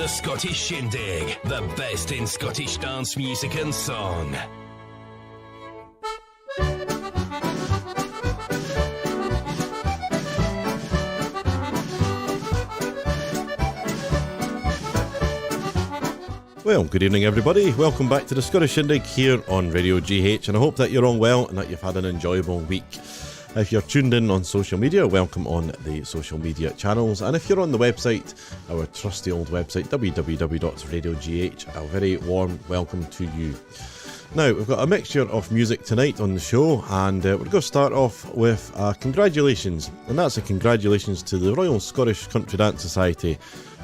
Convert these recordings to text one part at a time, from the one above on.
The Scottish Shindig, the best in Scottish dance music and song. Well, good evening everybody. Welcome back to the Scottish Shindig here on Radio GH, and I hope that you're all well and that you've had an enjoyable week. If you're tuned in on social media, welcome on the social media channels, and if you're on the website, our trusty old website, www.radiogh, a very warm welcome to you. Now, we've got a mixture of music tonight on the show, and we're going to start off with congratulations, and that's a congratulations to the Royal Scottish Country Dance Society,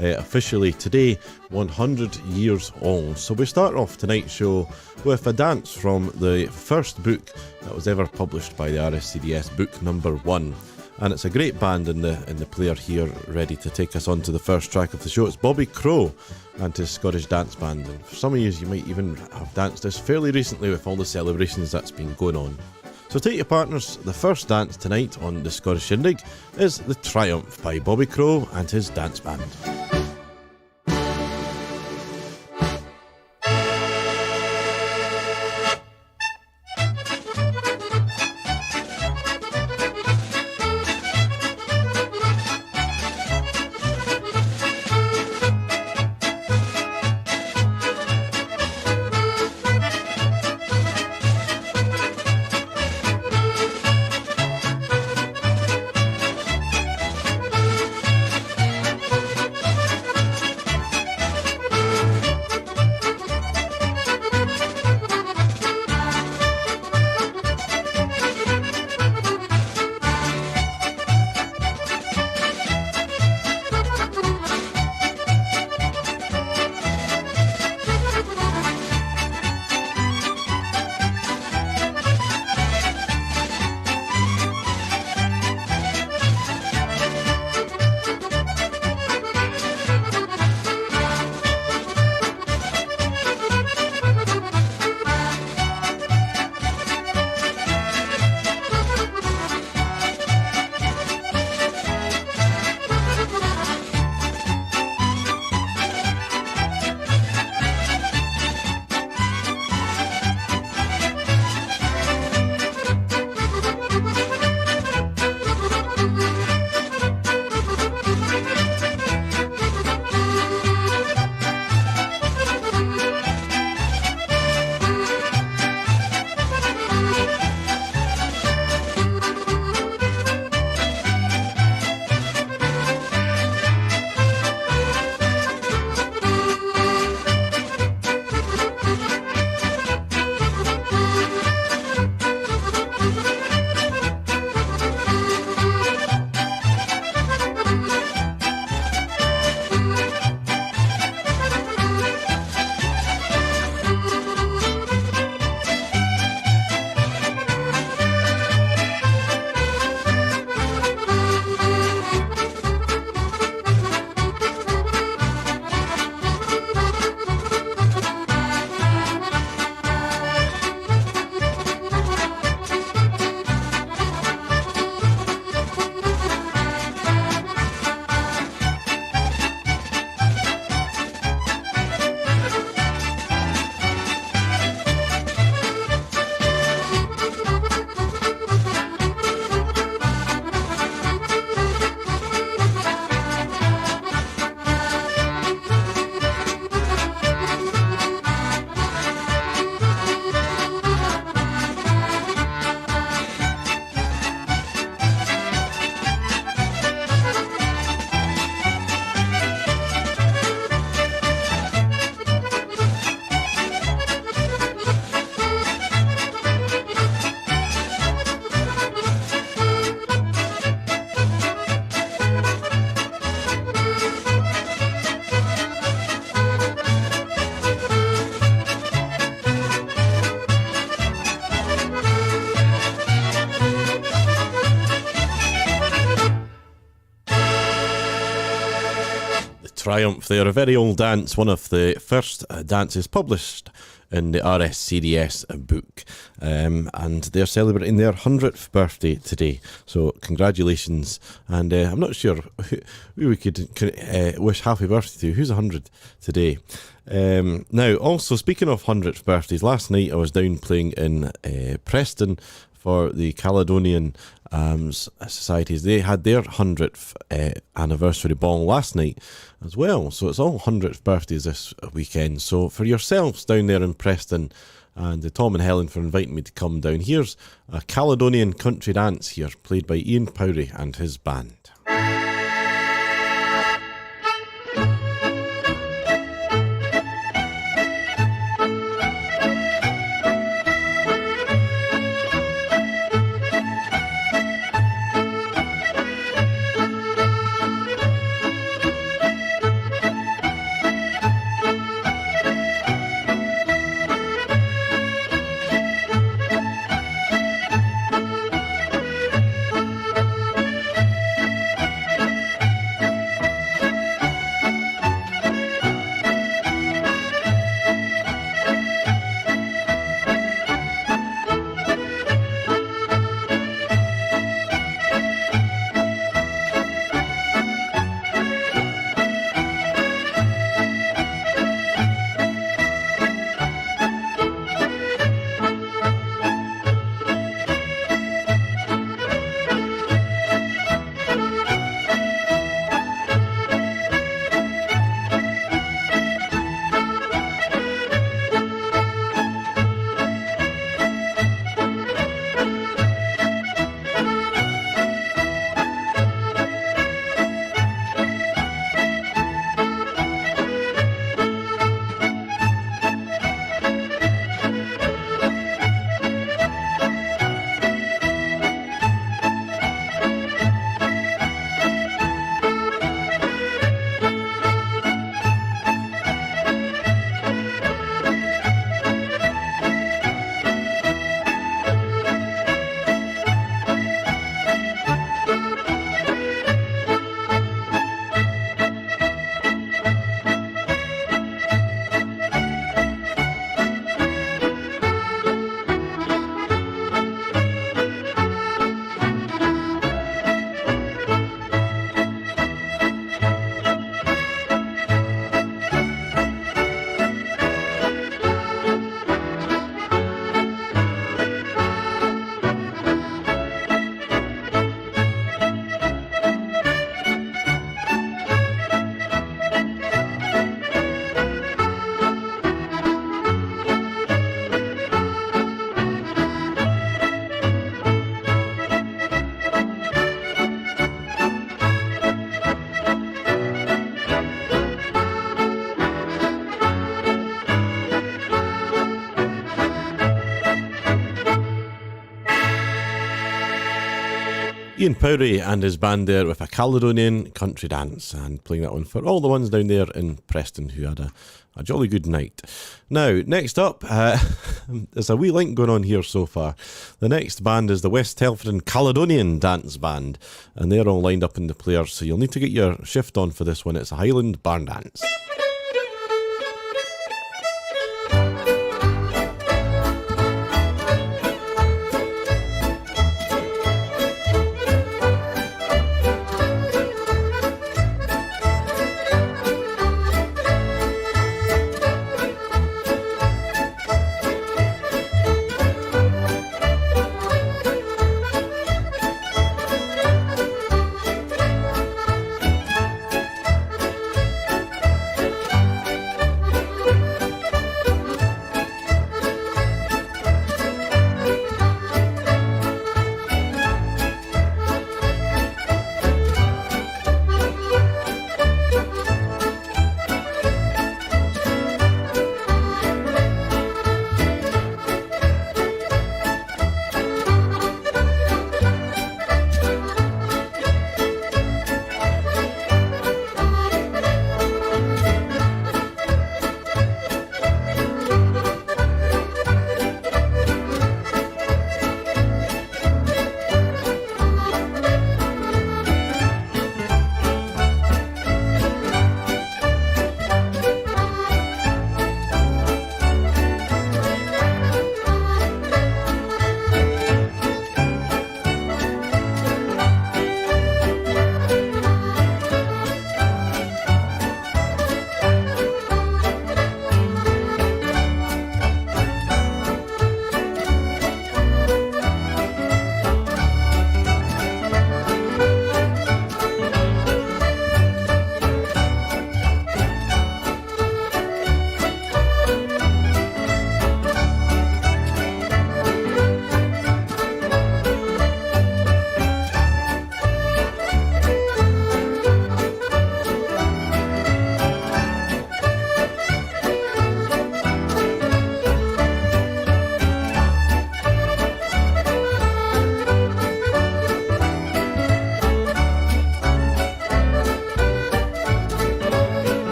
officially today 100 years old. So we start off tonight's show with a dance from the first book that was ever published by the RSCDS, book number 1. And it's a great band in the player here, ready to take us on to the first track of the show. It's Bobby Crow and his Scottish Dance Band. And for some of you might even have danced this fairly recently with all the celebrations that's been going on. So take your partners, the first dance tonight on the Scottish Shindig is The Triumph by Bobby Crow and his dance band. Triumph there, a very old dance, one of the first dances published in the RSCDS book. And they're celebrating their 100th birthday today. So congratulations. And I'm not sure who we could wish happy birthday to. Who's 100 today? Now, also, speaking of 100th birthdays, last night I was down playing in Preston for the Caledonian societies. They had their 100th anniversary ball last night as well. So it's all 100th birthdays this weekend. So for yourselves down there in Preston, and Tom and Helen for inviting me to come down, here's a Caledonian country dance here, played by Ian Powrie and his band. Ian Powrie and his band there with a Caledonian country dance, and playing that one for all the ones down there in Preston who had a jolly good night. Now, next up, there's a wee link going on here so far. The next band is the West Telford Caledonian Dance Band, and they're all lined up in the players, so you'll need to get your shift on for this one. It's a Highland barn dance.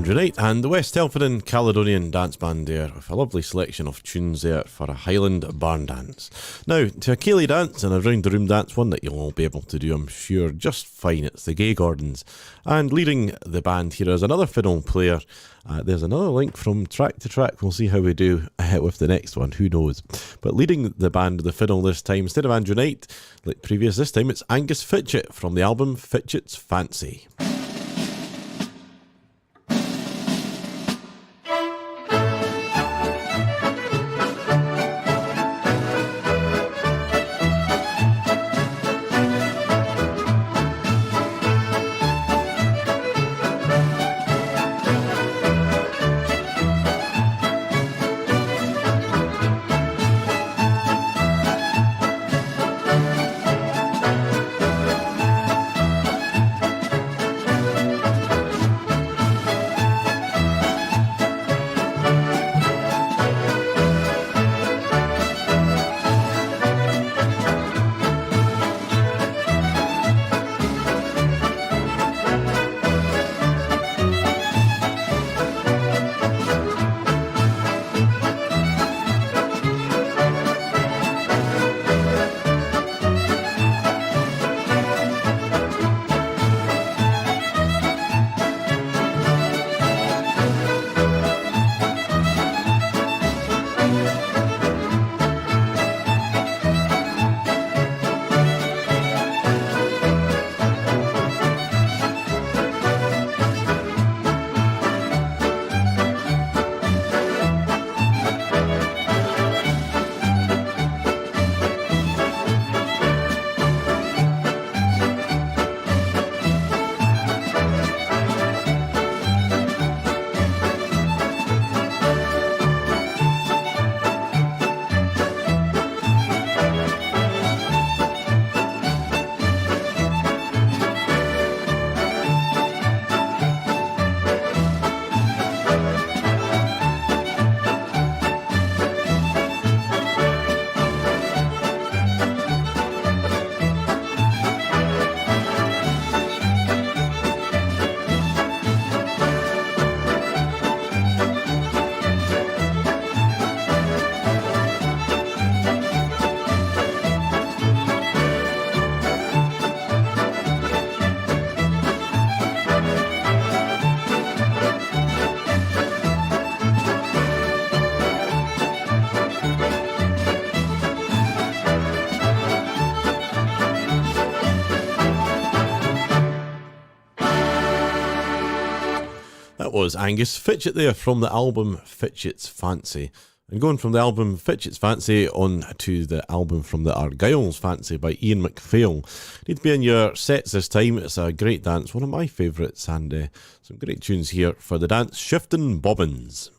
Andrew Knight and the West Telfordin Caledonian Dance Band there with a lovely selection of tunes there for a Highland barn dance. Now, to a ceilidh dance and a round the room dance, one that you'll all be able to do, I'm sure, just fine. It's the Gay Gordons. And leading the band here is another fiddle player. There's another link from track to track. We'll see how we do with the next one, who knows. But leading the band, the fiddle this time, instead of Andrew Knight, like previous this time, it's Angus Fitchett from the album Fitchett's Fancy. Was Angus Fitchett there from the album Fitchett's Fancy. And going from the album Fitchett's Fancy on to the album from the Argyle's Fancy by Ian MacPhail. Need to be in your sets this time. It's a great dance, one of my favourites, and some great tunes here for the dance, Shiftin' Bobbins.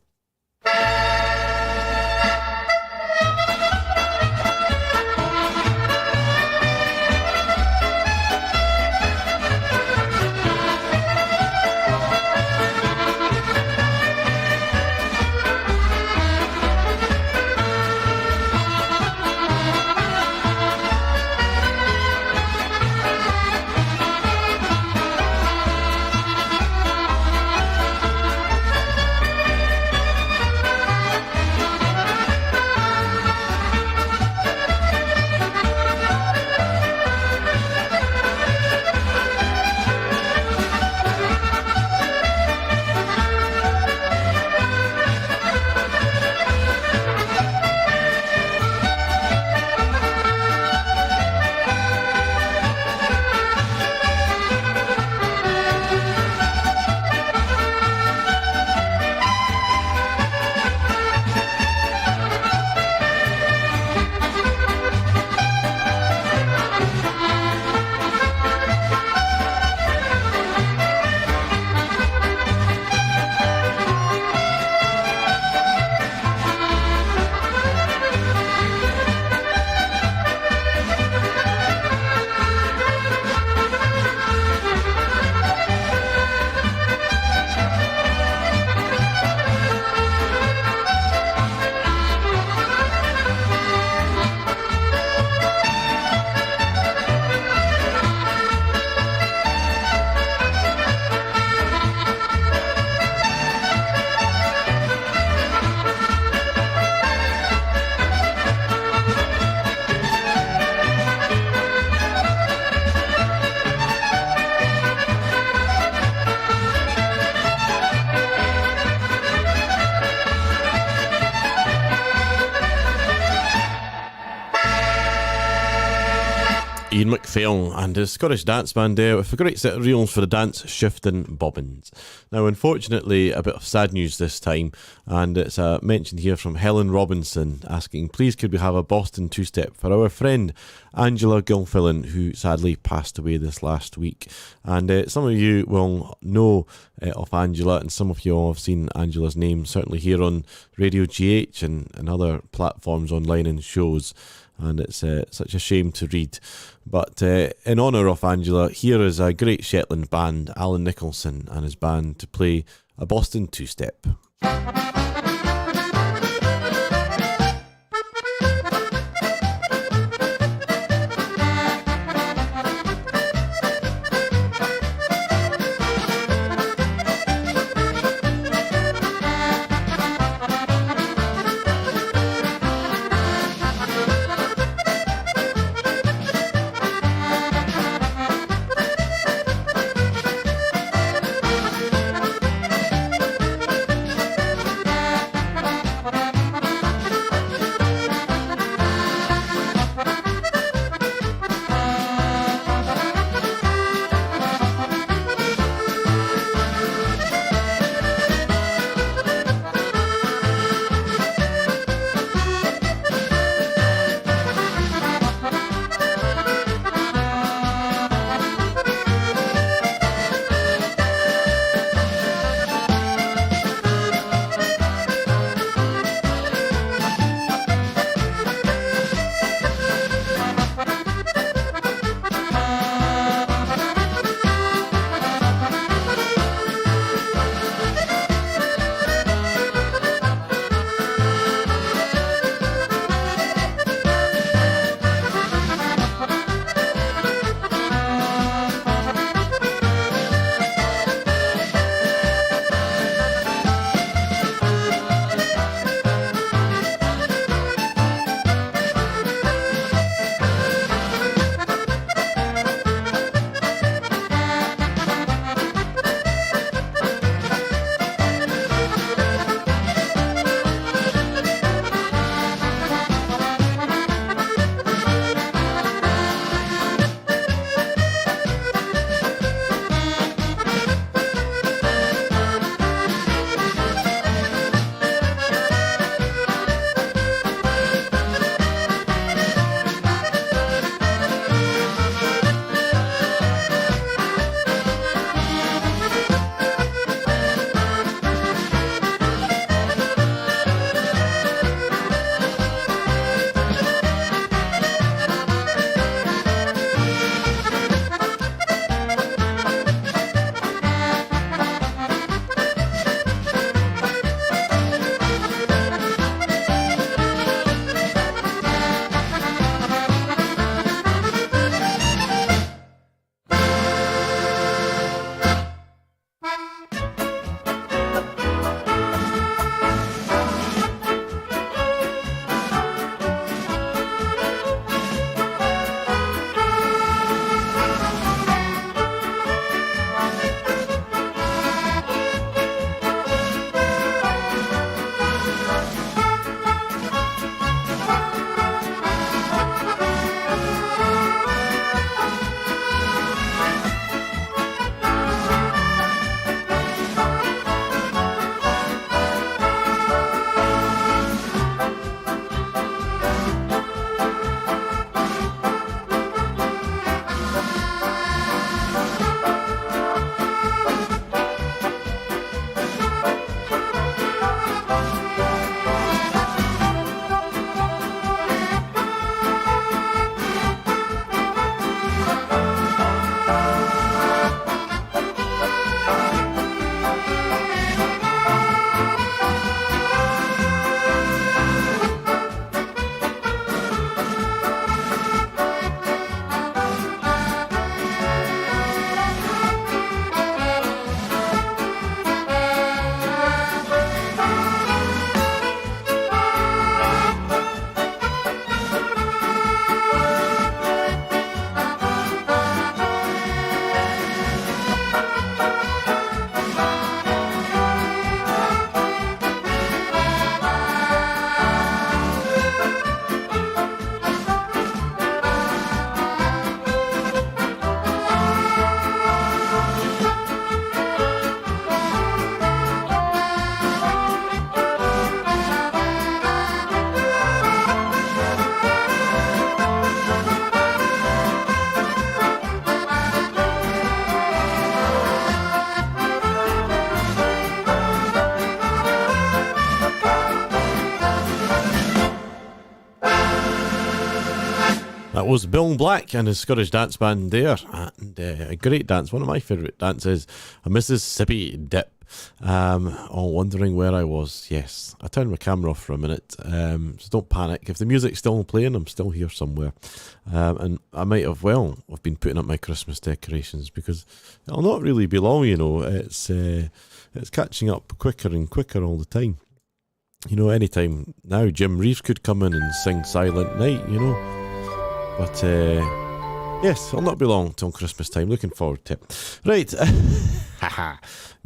Ian McPhail and his Scottish dance band there with a great set of reels for the dance, Shifting Bobbins. Now, unfortunately, a bit of sad news this time, and it's a mention here from Helen Robinson asking, please could we have a Boston two-step for our friend Angela Gilfillan, who sadly passed away this last week. And some of you will know of Angela, and some of you all have seen Angela's name, certainly here on Radio GH and other platforms online and shows. And it's such a shame to read. But in honour of Angela, here is a great Shetland band, Alan Nicholson and his band, to play a Boston two-step. was Bill Black and his Scottish dance band there, and a great dance, one of my favourite dances, a Mississippi Dip. Wondering where I was. Yes, I turned my camera off for a minute, so don't panic. If the music's still playing, I'm still here somewhere, and I might have I've been putting up my Christmas decorations, because it'll not really be long, it's catching up quicker and quicker all the time. Anytime now Jim Reeves could come in and sing Silent Night, but yes, it'll not be long till Christmas time. Looking forward to it. Right. Haha.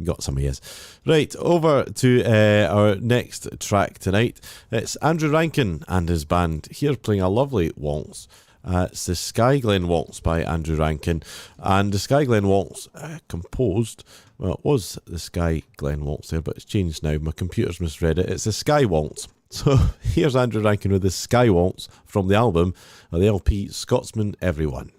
Got some ears. Right, over to our next track tonight. It's Andrew Rankin and his band here playing a lovely waltz. It's the Sky Glen Waltz by Andrew Rankin. And the Sky Glen Waltz composed, well, it was the Sky Glen Waltz there, but it's changed now. My computer's misread it. It's the Sky Waltz. So here's Andrew Rankin with the Sky Waltz from the album, or the LP, Scotsman Everyone.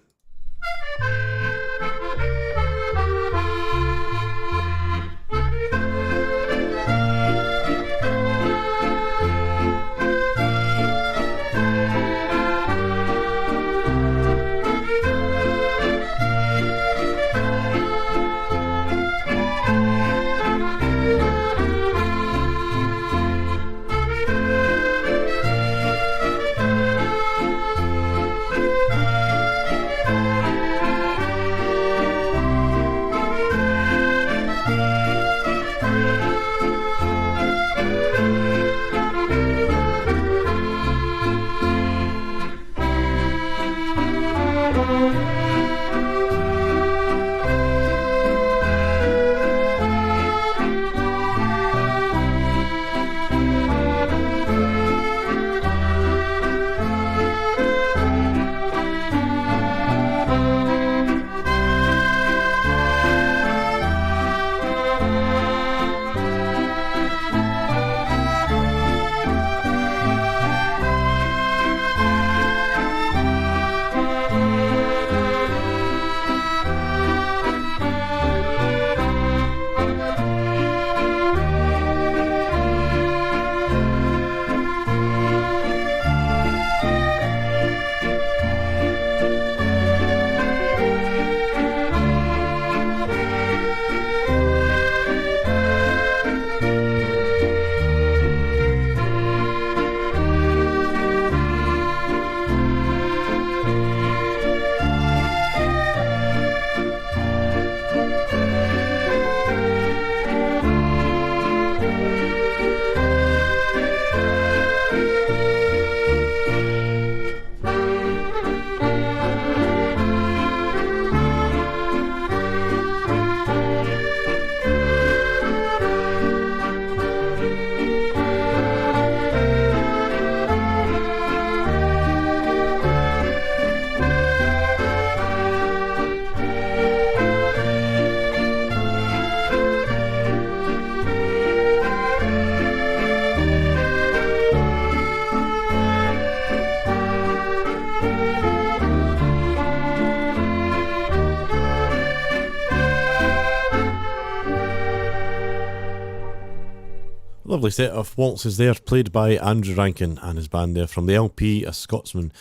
Lovely set of waltzes there, played by Andrew Rankin and his band there from the LP, A Scotsman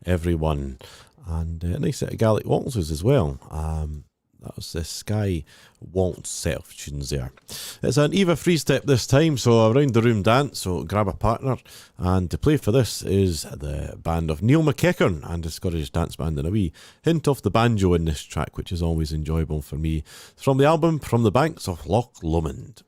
Everyone. And a nice set of Gaelic waltzes as well. That was the Sky Waltz set of tunes there. It's an Eva free step this time, so a round the room dance, so grab a partner. And to play for this is the band of Neil McEachern and the Scottish dance band, and a wee hint of the banjo in this track, which is always enjoyable for me. It's from the album From the Banks of Loch Lomond.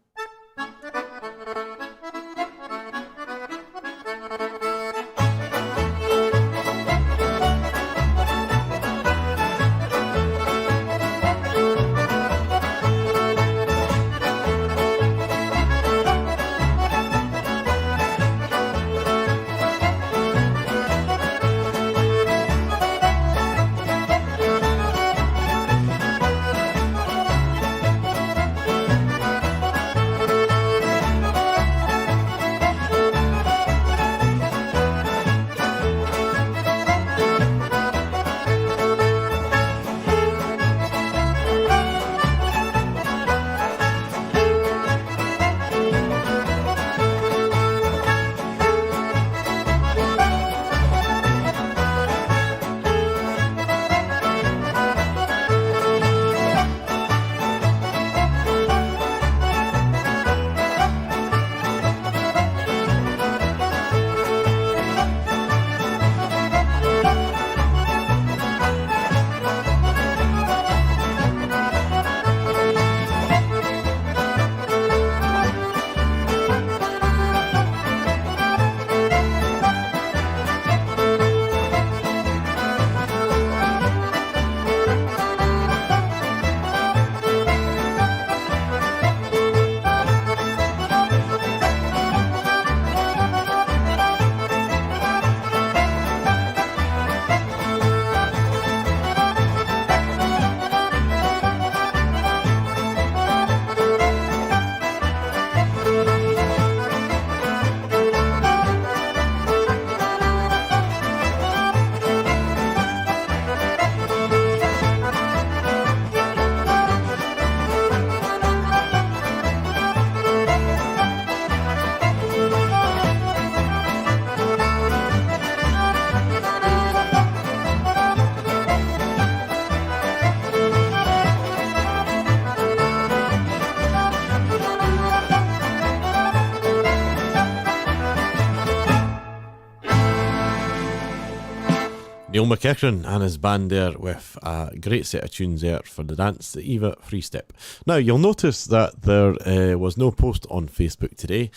Neil McEachran and his band there with a great set of tunes there for the dance, the Eva Free Step. Now, you'll notice that there was no post on Facebook today.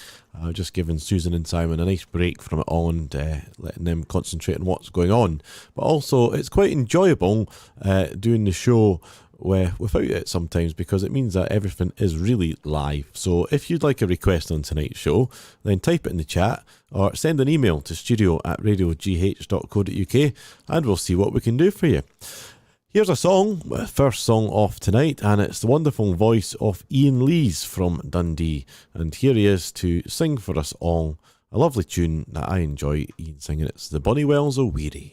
Just giving Susan and Simon a nice break from it all and letting them concentrate on what's going on. But also, it's quite enjoyable doing the show without it sometimes, because it means that everything is really live. So if you'd like a request on tonight's show, then type it in the chat or send an email to studio@radiogh.co.uk and we'll see what we can do for you. Here's a song, first song off tonight, and it's the wonderful voice of Ian Lees from Dundee, and here he is to sing for us all a lovely tune that I enjoy Ian singing. It's The Bonny Wells o' Weary.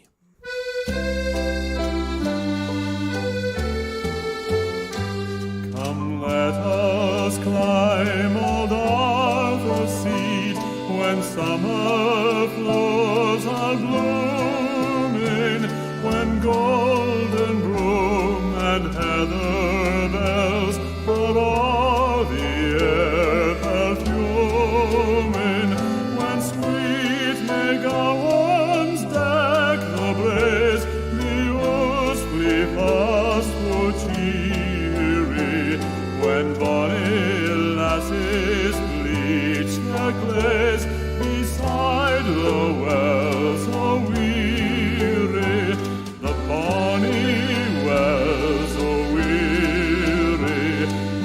Let us climb old Arthur's Seat when summer flowers are blooming, when golden broom and heather bells are all the air perfuming, when sweet May gowans deck the braes, the oars flee fast for cheery, when bonny lasses bleach their clays beside the wells o' weary, the bonny wells o' weary,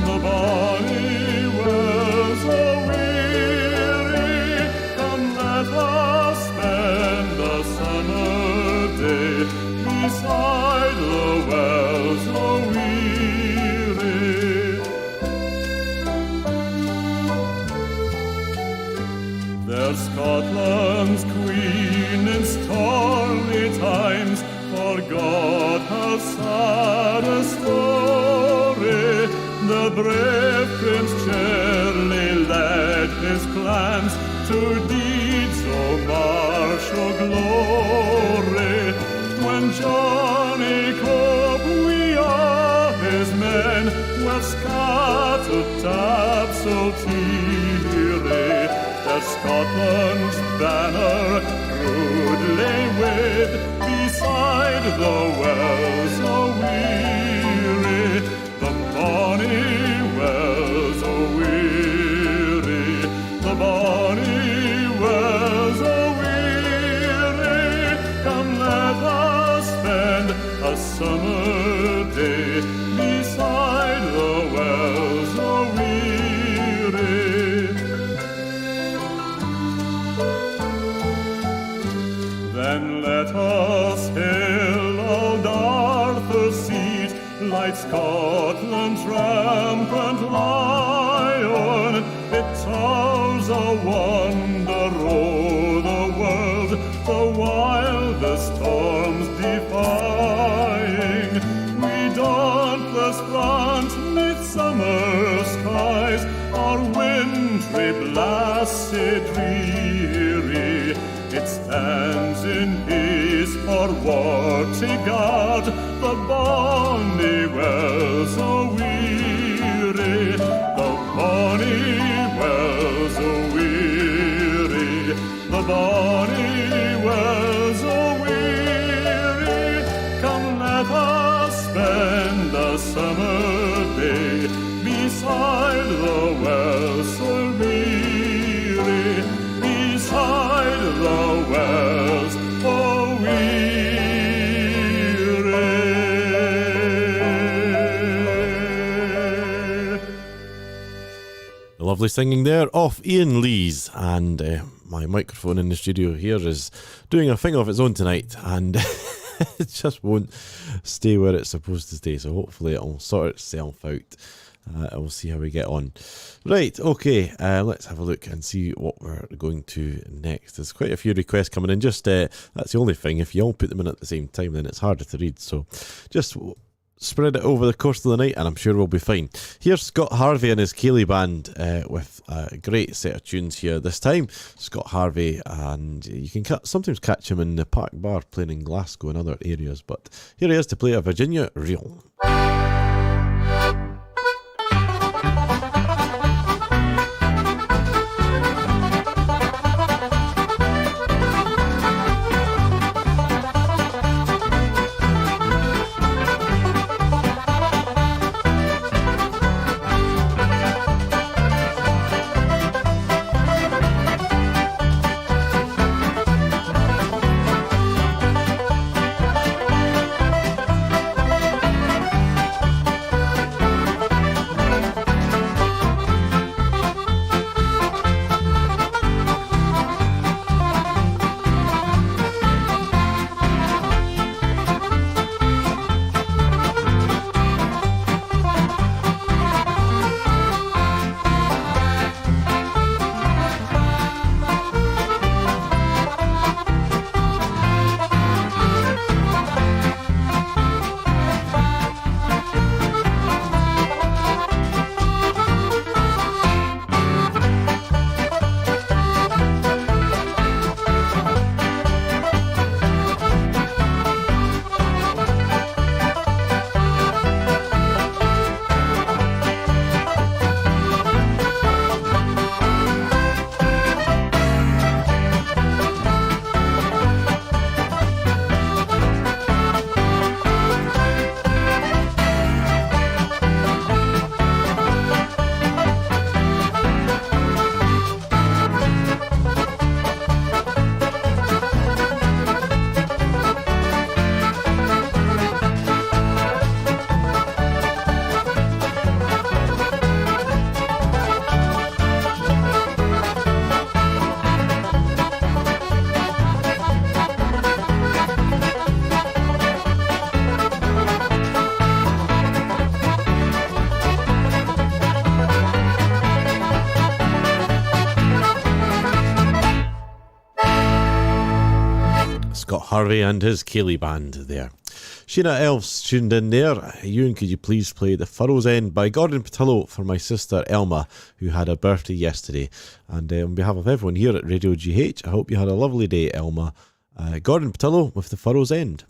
the bonny wells o' weary. Come, let us spend a summer day beside the wells o' weary. There's Scotland's queen in stormy times forgot her saddest story. The brave Prince Charlie led his clans to deeds of martial glory. When Johnny Cope, we are his men, were scattered taps so teary, that Scotland's banner rudely waved beside the wells o' weary, the bonny wells o' weary, the bonny wells o' weary. Come, let us spend a summer day beside the wells o' weary. Then let us hail old Arthur's Seat, light Scotland's rampant lion. It towers a wonder o'er the world, the wildest storms defying. We dauntless plant 'neath summer skies, our wintry blasted dreary. It stands in peace for war to guard the bonny wells o' weary, the bonny wells o' weary, the bonny wells o' weary. Come, let us spend a summer day beside the wells o' weary, beside the wells o' weary. The lovely singing there of Ian Lees, and my microphone in the studio here is doing a thing of its own tonight, and it just won't stay where it's supposed to stay, so hopefully it'll sort itself out. We'll see how we get on. Right, okay, let's have a look and see what we're going to next. There's quite a few requests coming in. Just that's the only thing. If you all put them in at the same time, then it's harder to read. So just spread it over the course of the night, and I'm sure we'll be fine. Here's Scott Harvey and his Ceilidh Band with a great set of tunes here. This time, Scott Harvey, and you can sometimes catch him in the Park Bar playing in Glasgow and other areas. But here he is to play a Virginia Reel. Harvey and his Ceilidh Band there. Sheena Elves tuned in there. Ewan, could you please play The Furrow's End by Gordon Patillo for my sister Elma, who had a birthday yesterday. And on behalf of everyone here at Radio GH, I hope you had a lovely day, Elma. Gordon Patillo with The Furrow's End.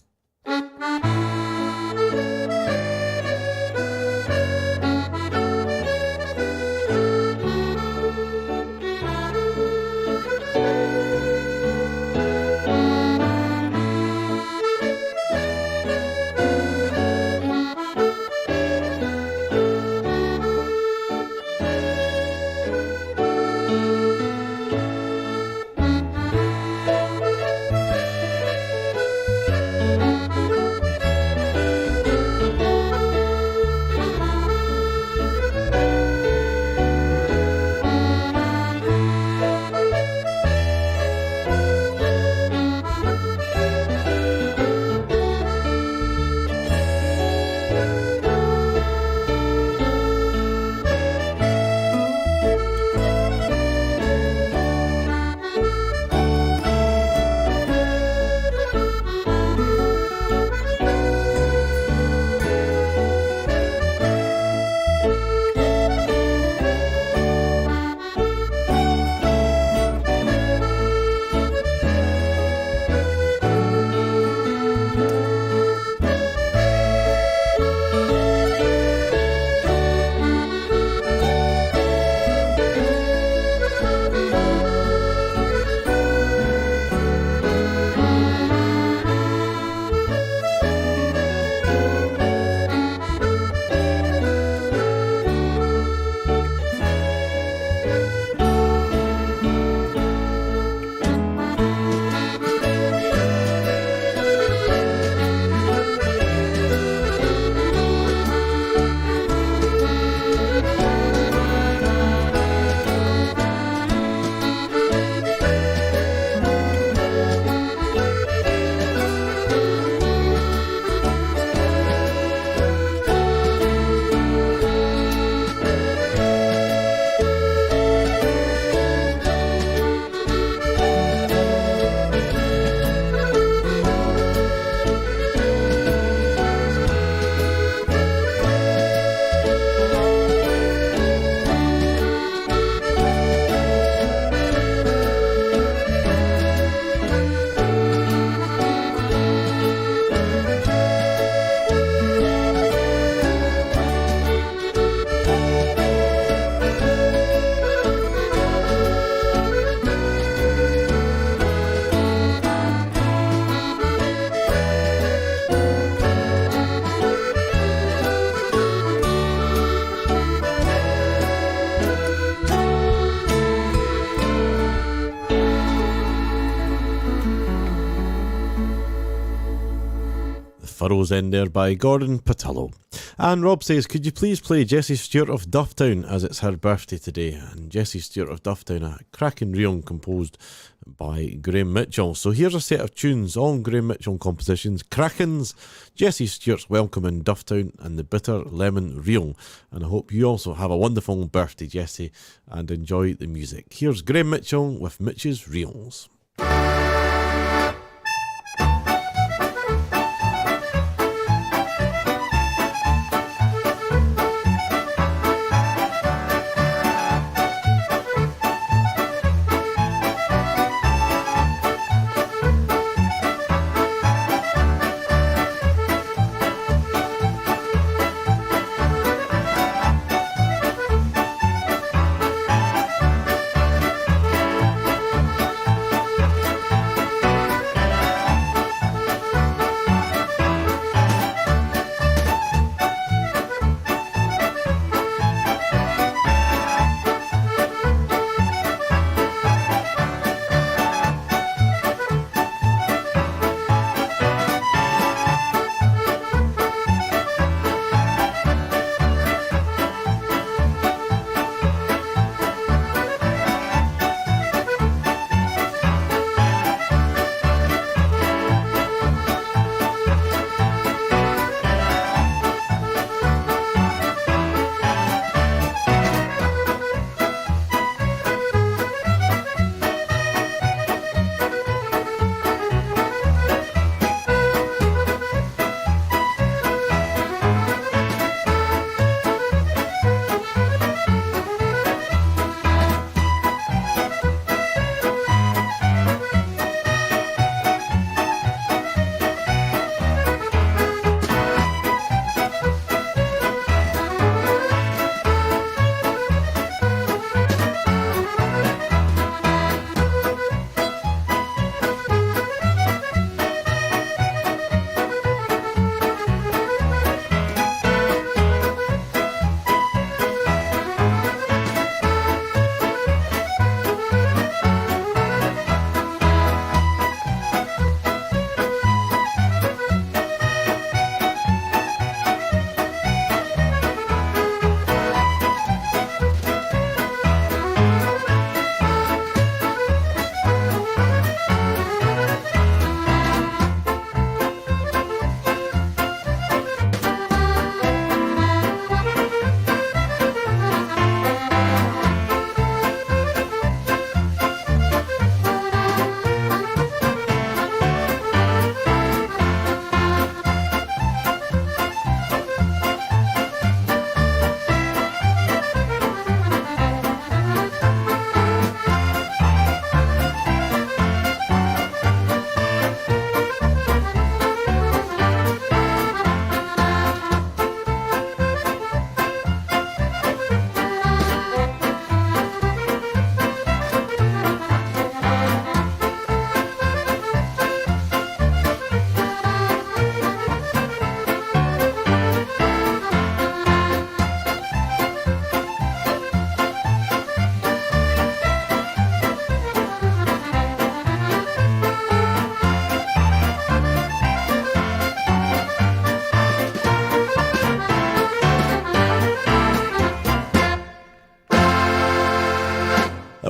Furrow's End there by Gordon Patillo. And Rob says, could you please play Jessie Stewart of Dufftown as it's her birthday today? And Jessie Stewart of Dufftown, a cracking reel composed by Graham Mitchell. So here's a set of tunes, all Graham Mitchell compositions. Krakens, Jessie Stewart's Welcome in Dufftown, and the Bitter Lemon Reel. And I hope you also have a wonderful birthday, Jessie, and enjoy the music. Here's Graham Mitchell with Mitch's Reels.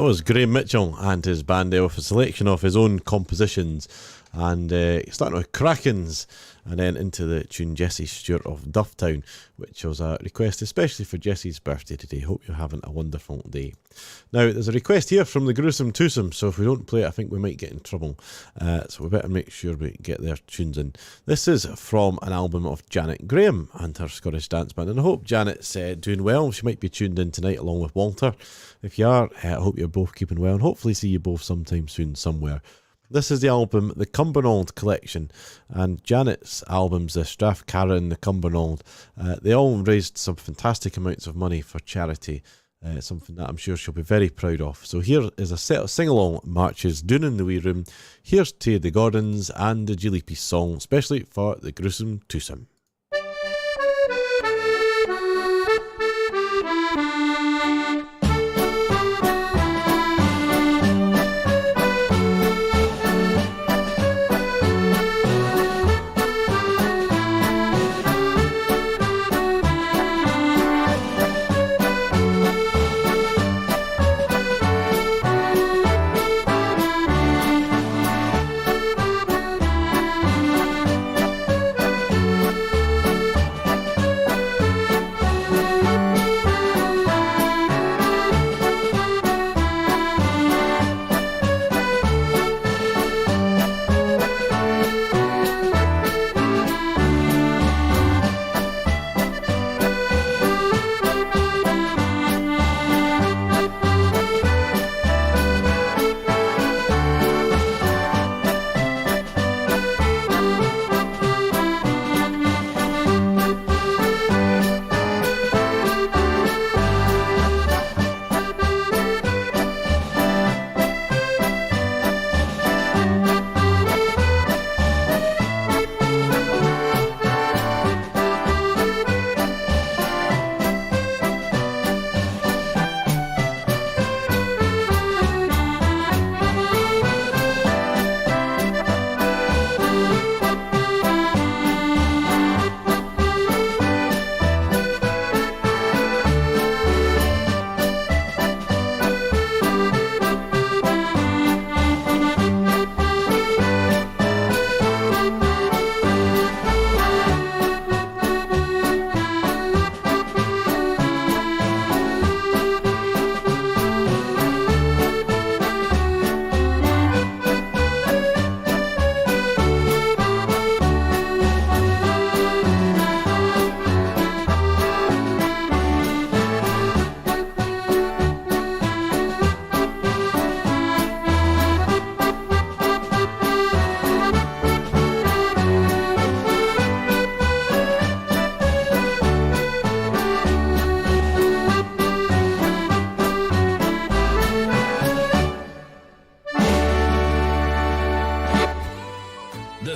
was Graham Mitchell and his band there with a selection of his own compositions, and starting with Krakens and then into the tune Jessie Stewart of Dufftown, which was a request especially for Jessie's birthday today. Hope you're having a wonderful day. Now there's a request here from the Gruesome Twosome, so if we don't play it I think we might get in trouble, so we better make sure we get their tunes in. This is from an album of Janet Graham and her Scottish dance band, and I hope Janet's doing well. She might be tuned in tonight along with Walter. If you are, I hope you're both keeping well and hopefully see you both sometime soon somewhere. This is the album The Cumbernauld Collection, and Janet's albums, the Strathcarron, the Cumbernauld, they all raised some fantastic amounts of money for charity, something that I'm sure she'll be very proud of. So here is a set of sing-along marches down in the wee room. Here's to the Gordons and the Geely Peace song, especially for the Gruesome Twosome.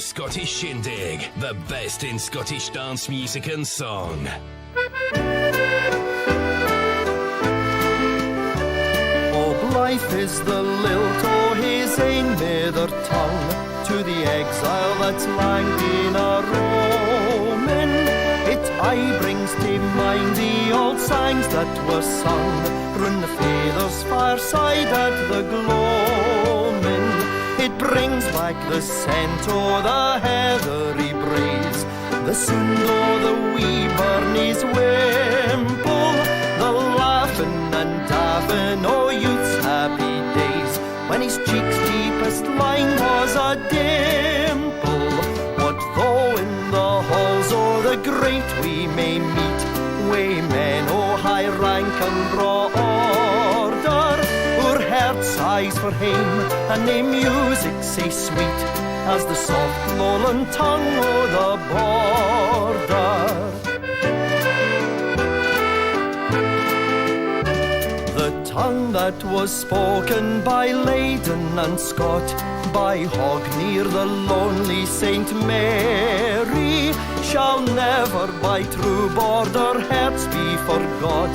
Scottish Shindig, the best in Scottish dance music and song. Oh, blithe is the lilt o' his ain mither tongue, to the exile that's lang been a roaming. It aye brings to mind the old songs that were sung round the feathers fireside at the gloaming. It brings back the scent o' the heathery braes, the sound o' the wee burnies wimple, the laughing and daffing o' youth's happy days, when his cheek's deepest line was a dimple. What though in the halls o' the great we may meet waymen o' high rank and braw order, our heart sighs for hame, and nae music sae sweet as the soft lowland tongue o' the border. The tongue that was spoken by Leyden and Scott, by Hog near the lonely Saint Mary, shall never by true border hearts be forgot,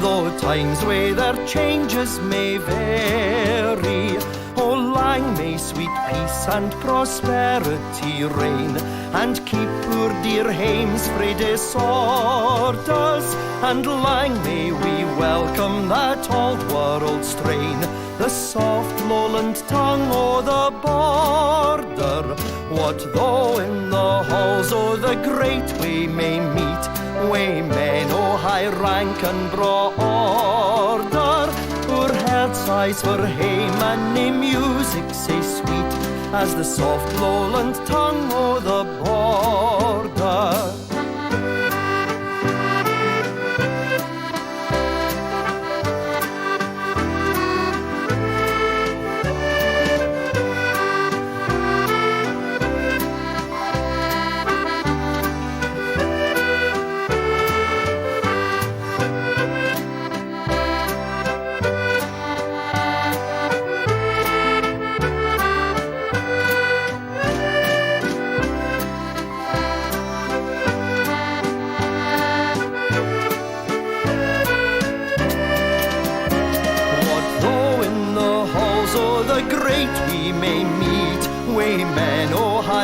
though times way their changes may vary. Oh, lang may sweet peace and prosperity reign, and keep poor dear hames frae disorders, and lang may we welcome that old world strain, the soft lowland tongue o' the border. What though in the halls o' the great we may meet, we men o' high rank and braw order, our heart sighs for hame and nae music sae sweet as the soft lowland tongue o' the border.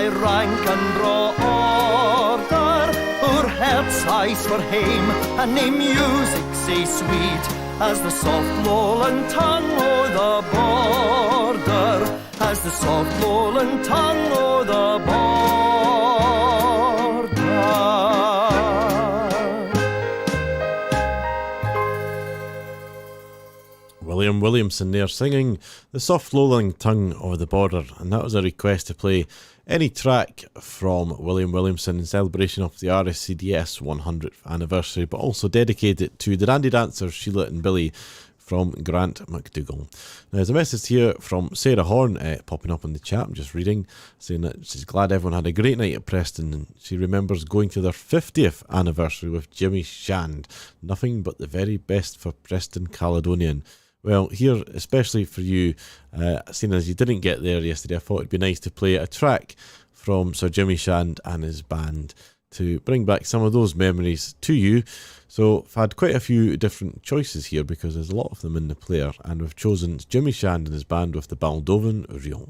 Rank and braw order, our hearts sighs for hame, and nae music sae sweet as the soft lowland tongue o' the border, as the soft lowland tongue o' the border. William Williamson there singing the soft lowland tongue of the border, and that was a request to play any track from William Williamson in celebration of the RSCDS 100th anniversary, but also dedicate it to the Dandy Dancers Sheila and Billy from Grant McDougall. Now, there's a message here from Sarah Horn popping up in the chat. I'm just reading, saying that she's glad everyone had a great night at Preston, and she remembers going to their 50th anniversary with Jimmy Shand. Nothing but the very best for Preston Caledonian. Well, here, especially for you, seeing as you didn't get there yesterday, I thought it'd be nice to play a track from Sir Jimmy Shand and his band to bring back some of those memories to you. So I've had quite a few different choices here because there's a lot of them in the player, and we've chosen Jimmy Shand and his band with the Baldovan Reel.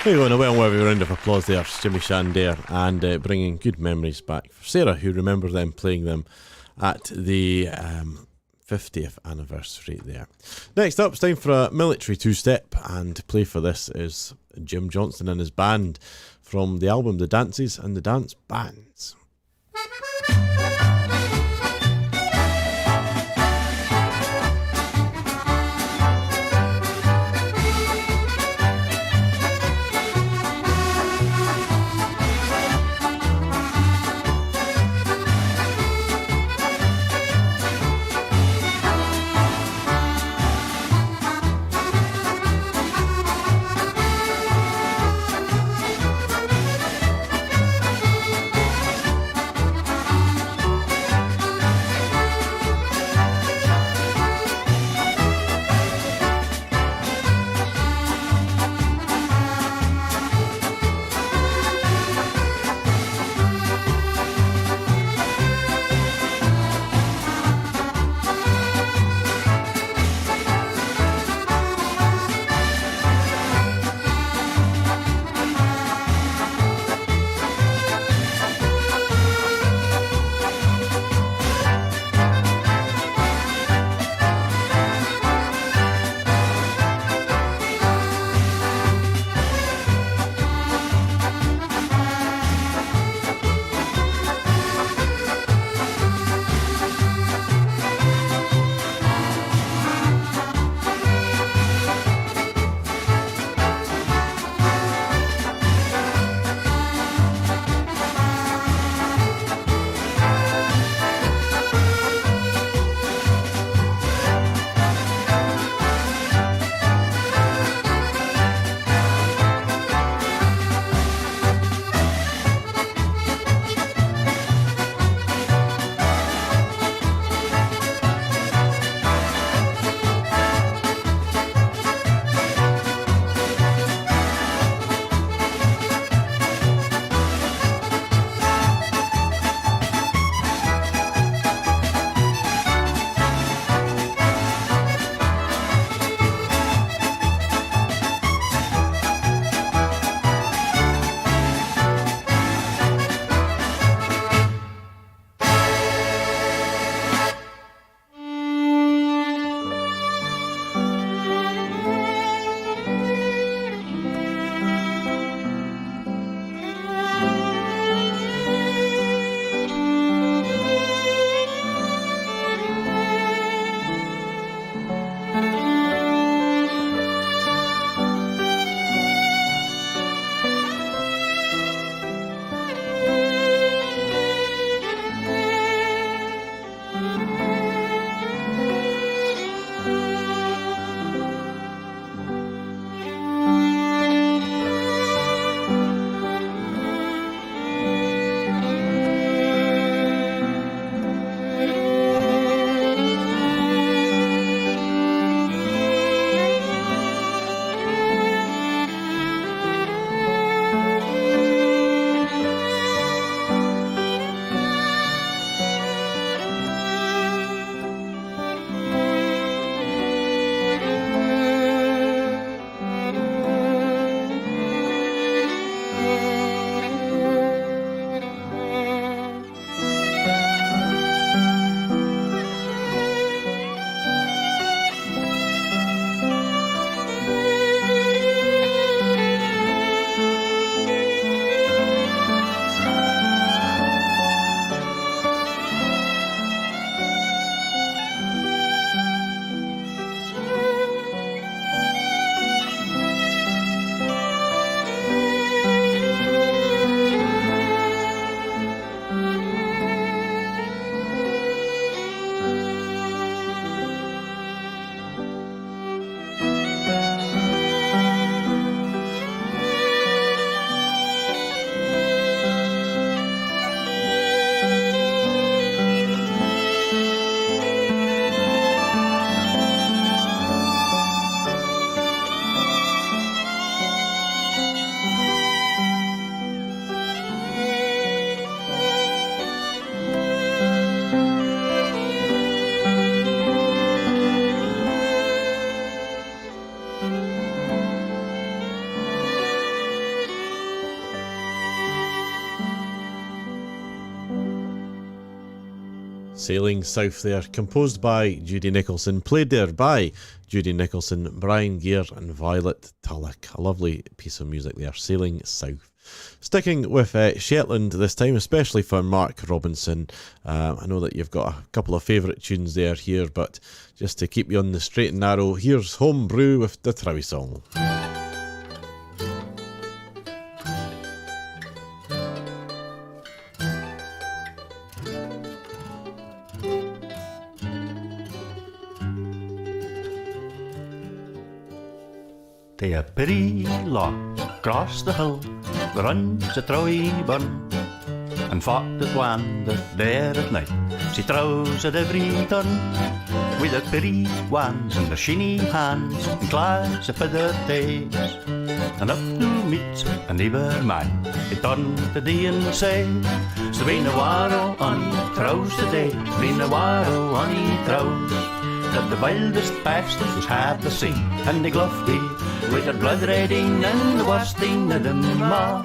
There you go, and a well-worthy round of applause there for Jimmy Shand there, and bringing good memories back for Sarah, who remembers them playing them at the 50th anniversary there. Next up, it's time for a military two-step, and to play for this is Jim Johnston and his band from the album The Dances and the Dance Bands. Sailing South there, composed by Judy Nicholson, played there by Judy Nicholson, Brian Gear and Violet Tulloch. A lovely piece of music there, Sailing South. Sticking with Shetland this time, especially for Mark Robinson. I know that you've got a couple of favourite tunes there here, but just to keep you on the straight and narrow, here's Homebrew with the Trowie Song. They a pretty lock across the hill, there runs a Trowie burn, and fought at wander there at night. She throws at every turn, with her pretty wands and her sheeny hands, and claws up at her tails. And up to meet a neighbour man, he turned to thee and say, "So been a warrow on he throws today, been a warrow on he throws." That the wildest bastards was hard to see, and they gloved thee with their blood redding, and the worst thing of them all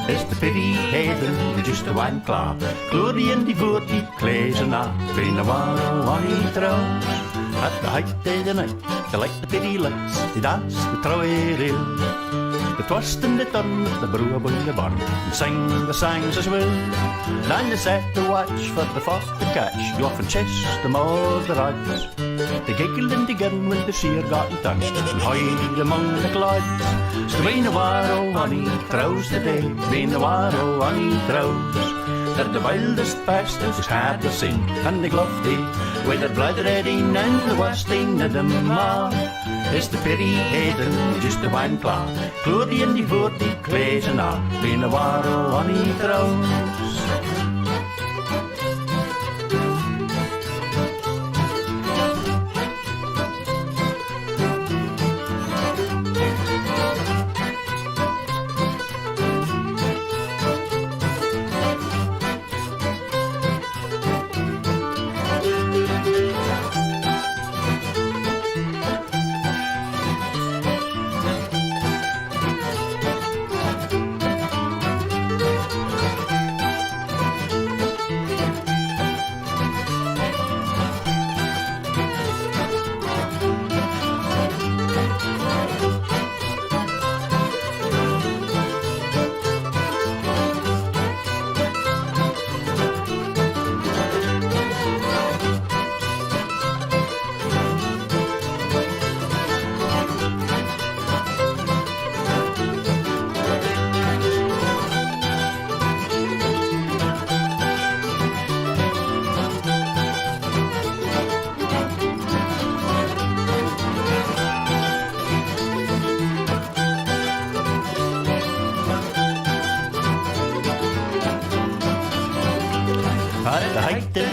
is the pity heathen with just a one claw. Glory and devotee clays and all, been a warrow on he throws. At the height of the night, they light the pity lights, they dance the Trowie reel. They twist and they turn at the brew upon the barn, and sing the songs as well. Then they set to watch for the folk to catch, you often chase them all the rods. They giggle and they grin when the seer got touched, and hide among the clods. So been a warrow on he throws today, been a warrow on he throws. They're the wildest bastards, it's hard to sing, and they glove thee with their blood redding, and the worst thing of them all is the pity heathen with just a one claw. Glory and devotee clays and all, been a warrow on he throws.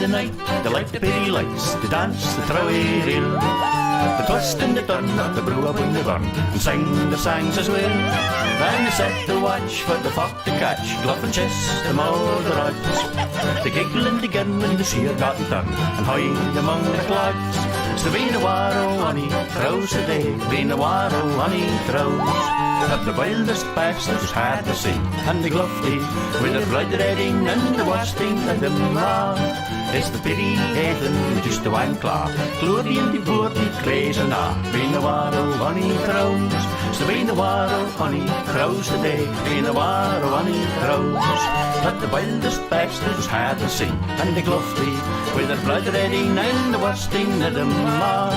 The night, they light the pity lights, they dance the Trowie reel. They twist and they turn at the brew up in the burn, and sing the songs as well. Then they set to watch for the folk to catch, glove and chest them all the rods. They giggle and they grin when the seer got done, and hide among the clods. So been a warrow on he throws today, been a warrow on he throws. That the wildest bastards was hard to see, and they glove thee with their blood redding, and the worst thing of them all is the pity heathen with just a one claw. Glory and devotee clays and all, been a warrow on he throws. So been a warrow on he throws today, been a warrow on he throws. That the wildest bastards was hard to see, and they glove thee with their blood redding, and the worst thing of them all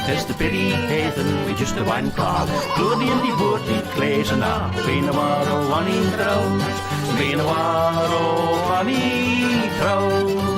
is the pity heathen with just a one claw. Glory and devotee clays and all, been a warrow on he throws, been a warrow on he throws.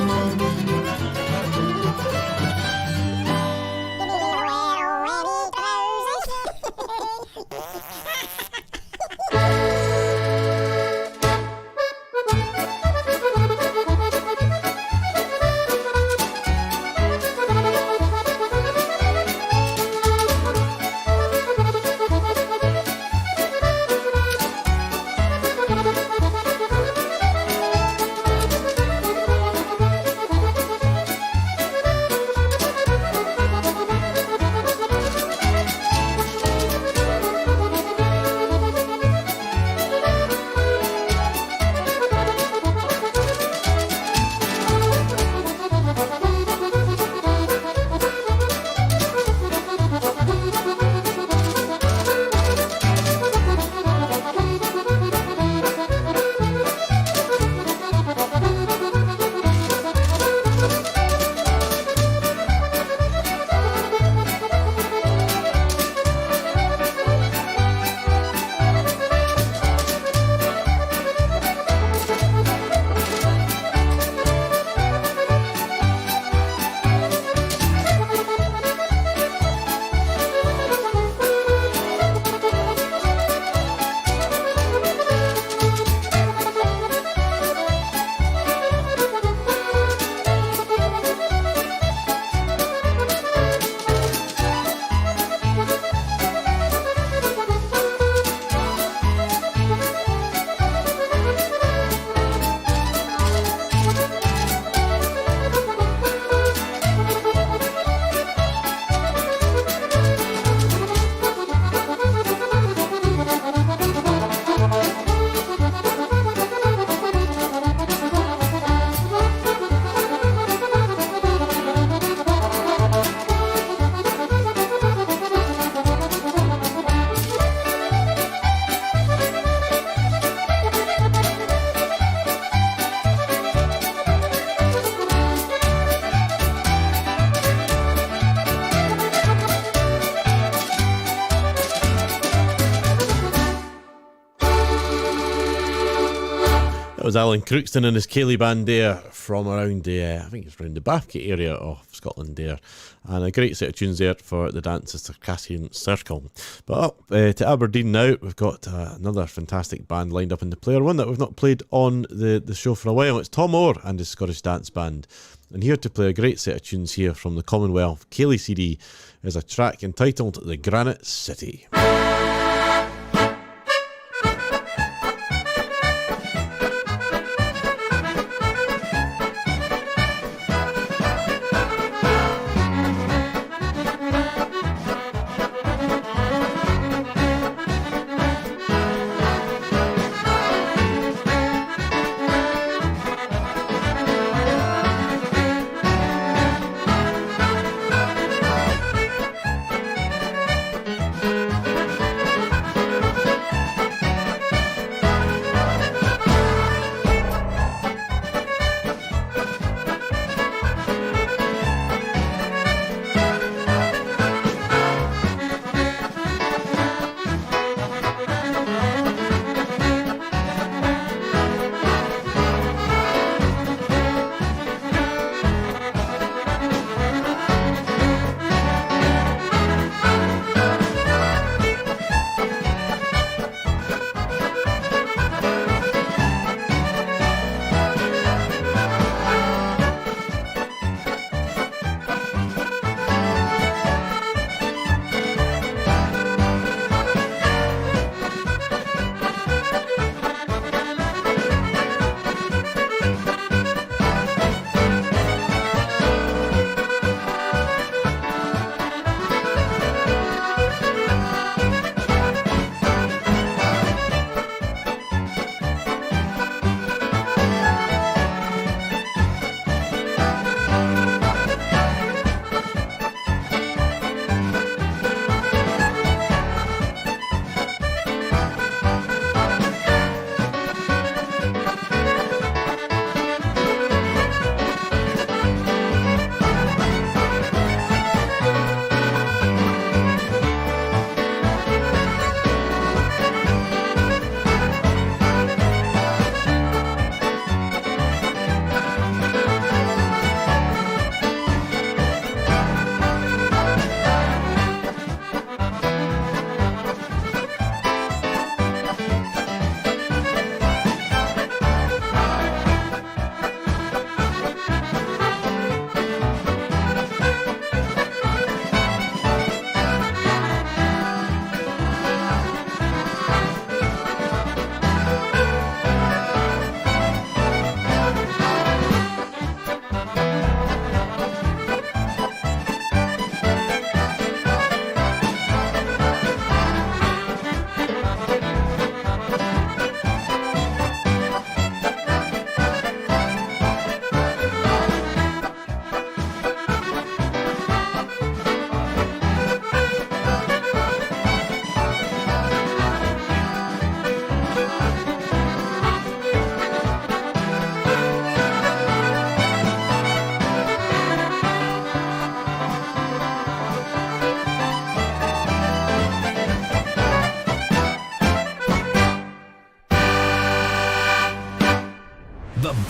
was Alan Crookston and his Cayley band there from around I think it's around the Bathgate area of Scotland there. And a great set of tunes there for the dance of Circassian Circle. But up to Aberdeen now, we've got another fantastic band lined up in the player, one that we've not played on the show for a while. It's Tom Orr and his Scottish Dance Band. And here to play a great set of tunes here from the Commonwealth Cayley CD is a track entitled The Granite City.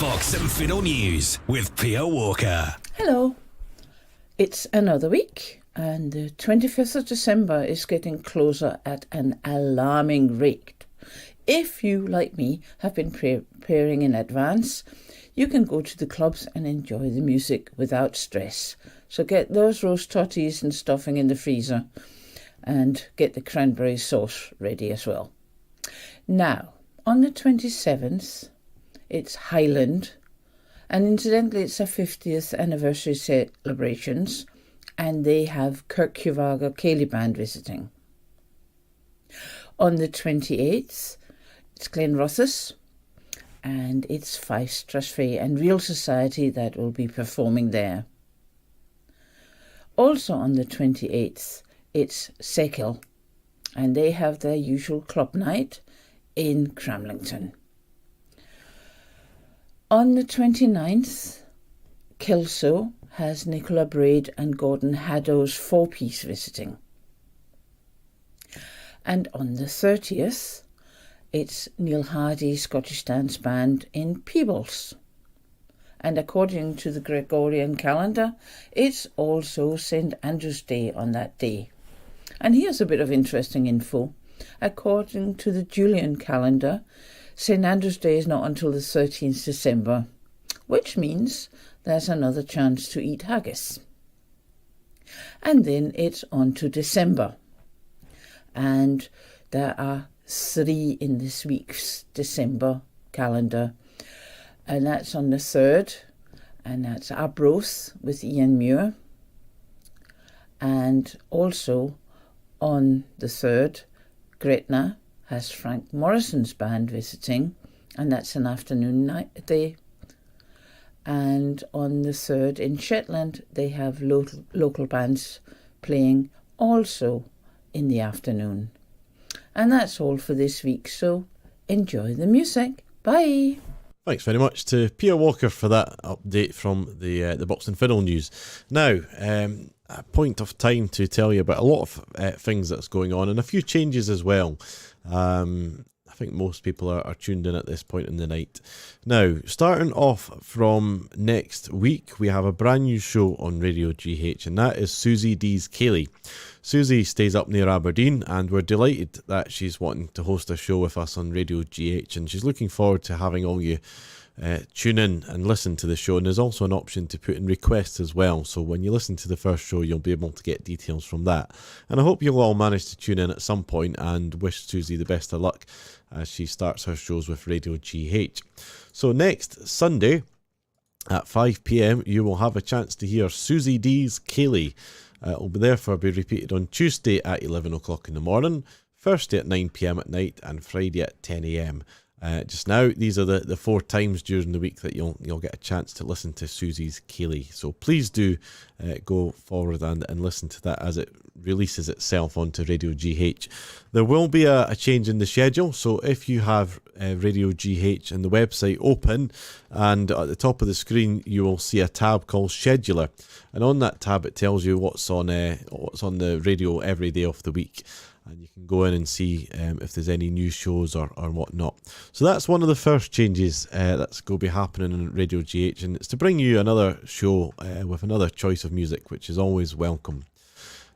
Box and Fiddle News with Pia Walker. Hello. It's another week, and the 25th of December is getting closer at an alarming rate. If you, like me, have been preparing in advance, you can go to the clubs and enjoy the music without stress. So get those roast totties and stuffing in the freezer, and get the cranberry sauce ready as well. Now, on the 27th, it's Highland, and incidentally it's their 50th anniversary celebrations, and they have Kirkjuvarga Cayley Band visiting. On the 28th, it's Glenrothes, and it's Feist Trustfree and Real Society that will be performing there. Also on the 28th, it's Sekil, and they have their usual club night in Cramlington. On the 29th, Kelso has Nicola Braid and Gordon Haddo's four-piece visiting. And on the 30th, it's Neil Hardy's Scottish Dance Band in Peebles. And according to the Gregorian calendar, it's also St Andrew's Day on that day. And here's a bit of interesting info. According to the Julian calendar, St Andrew's Day is not until the 13th December, which means there's another chance to eat haggis. And then it's on to December. And there are 3 in this week's December calendar. And that's on the 3rd. And that's Arbroath with Ian Muir. And also on the 3rd, Gretna has Frank Morrison's band visiting. And that's an afternoon day. And on the 3rd in Shetland, they have local bands playing also in the afternoon. And that's all for this week, so enjoy the music. Bye. Thanks very much to Pia Walker for that update from the Box and Fiddle news. Now, a point of time to tell you about a lot of things that's going on and a few changes as well. I think most people are tuned in at this point in the night. Now, starting off from next week, we have a brand new show on Radio GH, and that is Susie D's Cayley. Susie stays up near Aberdeen, and we're delighted that she's wanting to host a show with us on Radio GH, and she's looking forward to having all you tune in and listen to the show. And there's also an option to put in requests as well, so when you listen to the first show you'll be able to get details from that. And I hope you'll all manage to tune in at some point and wish Susie the best of luck as she starts her shows with Radio GH. So next Sunday at 5 p.m. you will have a chance to hear Susie D's Cayley. It will therefore be repeated on Tuesday at 11 o'clock in the morning, Thursday at 9 p.m. at night, and Friday at 10 a.m. Just now, these are the 4 times during the week that you'll get a chance to listen to Susie's Cayley. So please do go forward and listen to that as it releases itself onto Radio GH. There will be a change in the schedule, so if you have Radio GH and the website open, and at the top of the screen you will see a tab called Scheduler, and on that tab it tells you what's on the radio every day of the week. And you can go in and see if there's any new shows or whatnot. So that's one of the first changes that's going to be happening in Radio GH, and it's to bring you another show with another choice of music, which is always welcome.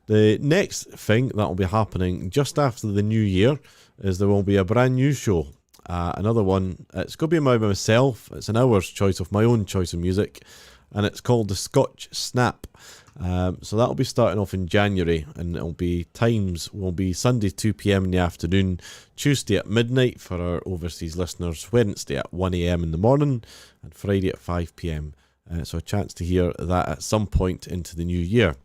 The next thing that will be happening just after the new year is there will be a brand new show. Another one, it's going to be by myself. It's an hour's choice of my own choice of music, and it's called the Scotch Snap. So that'll be starting off in January, and times will be Sunday 2 p.m. in the afternoon, Tuesday at midnight for our overseas listeners, Wednesday at 1 a.m. in the morning, and Friday at 5 p.m. So a chance to hear that at some point into the new year.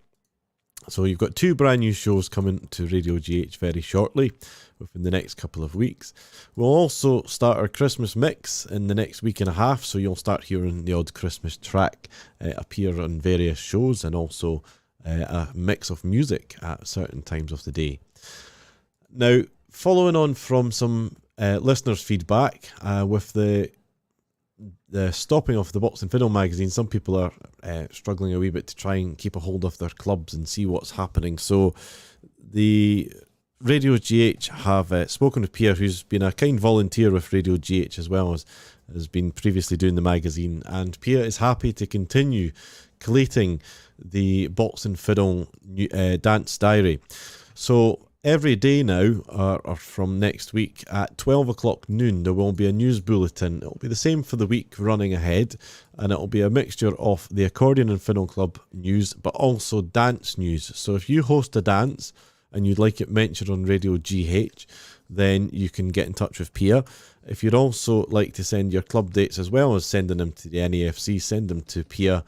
So you've got 2 brand new shows coming to Radio GH very shortly, within the next couple of weeks. We'll also start our Christmas mix in the next week and a half, so you'll start hearing the odd Christmas track appear on various shows, and also a mix of music at certain times of the day. Now, following on from some listeners' feedback, with the stopping of the Box and Fiddle magazine, some people are struggling a wee bit to try and keep a hold of their clubs and see what's happening. So the Radio GH have spoken with Pierre, who's been a kind volunteer with Radio GH as well as has been previously doing the magazine, and Pierre is happy to continue collating the Box and Fiddle dance diary. So every day now, or from next week at 12 o'clock noon, there will be a news bulletin. It'll be the same for the week running ahead, and it'll be a mixture of the Accordion and Fiddle Club news, but also dance news. So if you host a dance and you'd like it mentioned on Radio GH, then you can get in touch with Pia. If you'd also like to send your club dates as well as sending them to the NAFC, send them to Pia.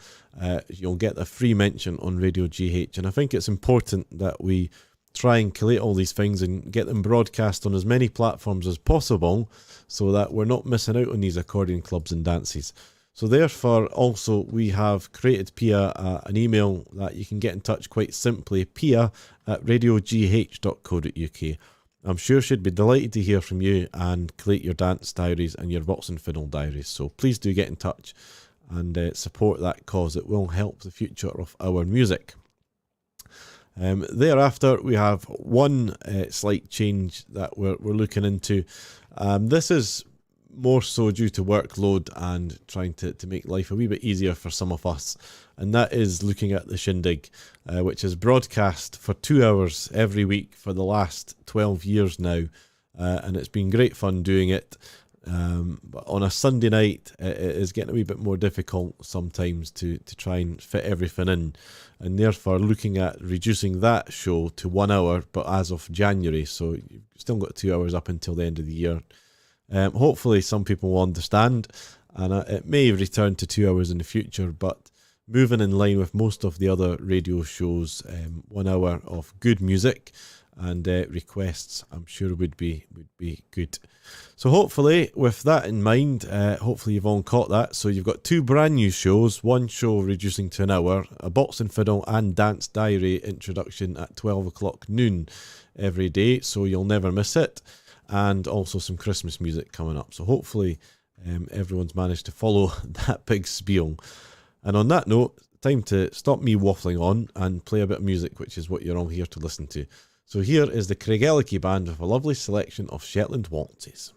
You'll get a free mention on Radio GH. And I think it's important that we try and collate all these things and get them broadcast on as many platforms as possible, so that we're not missing out on these accordion clubs and dances. So therefore, also, we have created Pia an email that you can get in touch quite simply, pia@radiogh.co.uk. I'm sure she'd be delighted to hear from you and collate your dance diaries and your Box and Fiddle diaries. So please do get in touch and support that cause. It will help the future of our music. Thereafter, we have one slight change that we're looking into, This is more so due to workload and trying to make life a wee bit easier for some of us, and that is looking at the Shindig, which is broadcast for 2 hours every week for the last 12 years now, and it's been great fun doing it. But on a Sunday night, it is getting a wee bit more difficult sometimes to try and fit everything in, and therefore looking at reducing that show to 1 hour, but as of January, so you've still got 2 hours up until the end of the year. Hopefully some people will understand, and it may return to 2 hours in the future, but moving in line with most of the other radio shows, 1 hour of good music and requests, I'm sure would be good. So hopefully, with that in mind, hopefully you've all caught that. So you've got 2 brand new shows, one show reducing to an hour, a box and fiddle and dance diary introduction at 12 o'clock noon every day, so you'll never miss it, and also some Christmas music coming up. So hopefully everyone's managed to follow that big spiel. And on that note, time to stop me waffling on and play a bit of music, which is what you're all here to listen to. So here is the Craigellachie Band with a lovely selection of Shetland waltzes.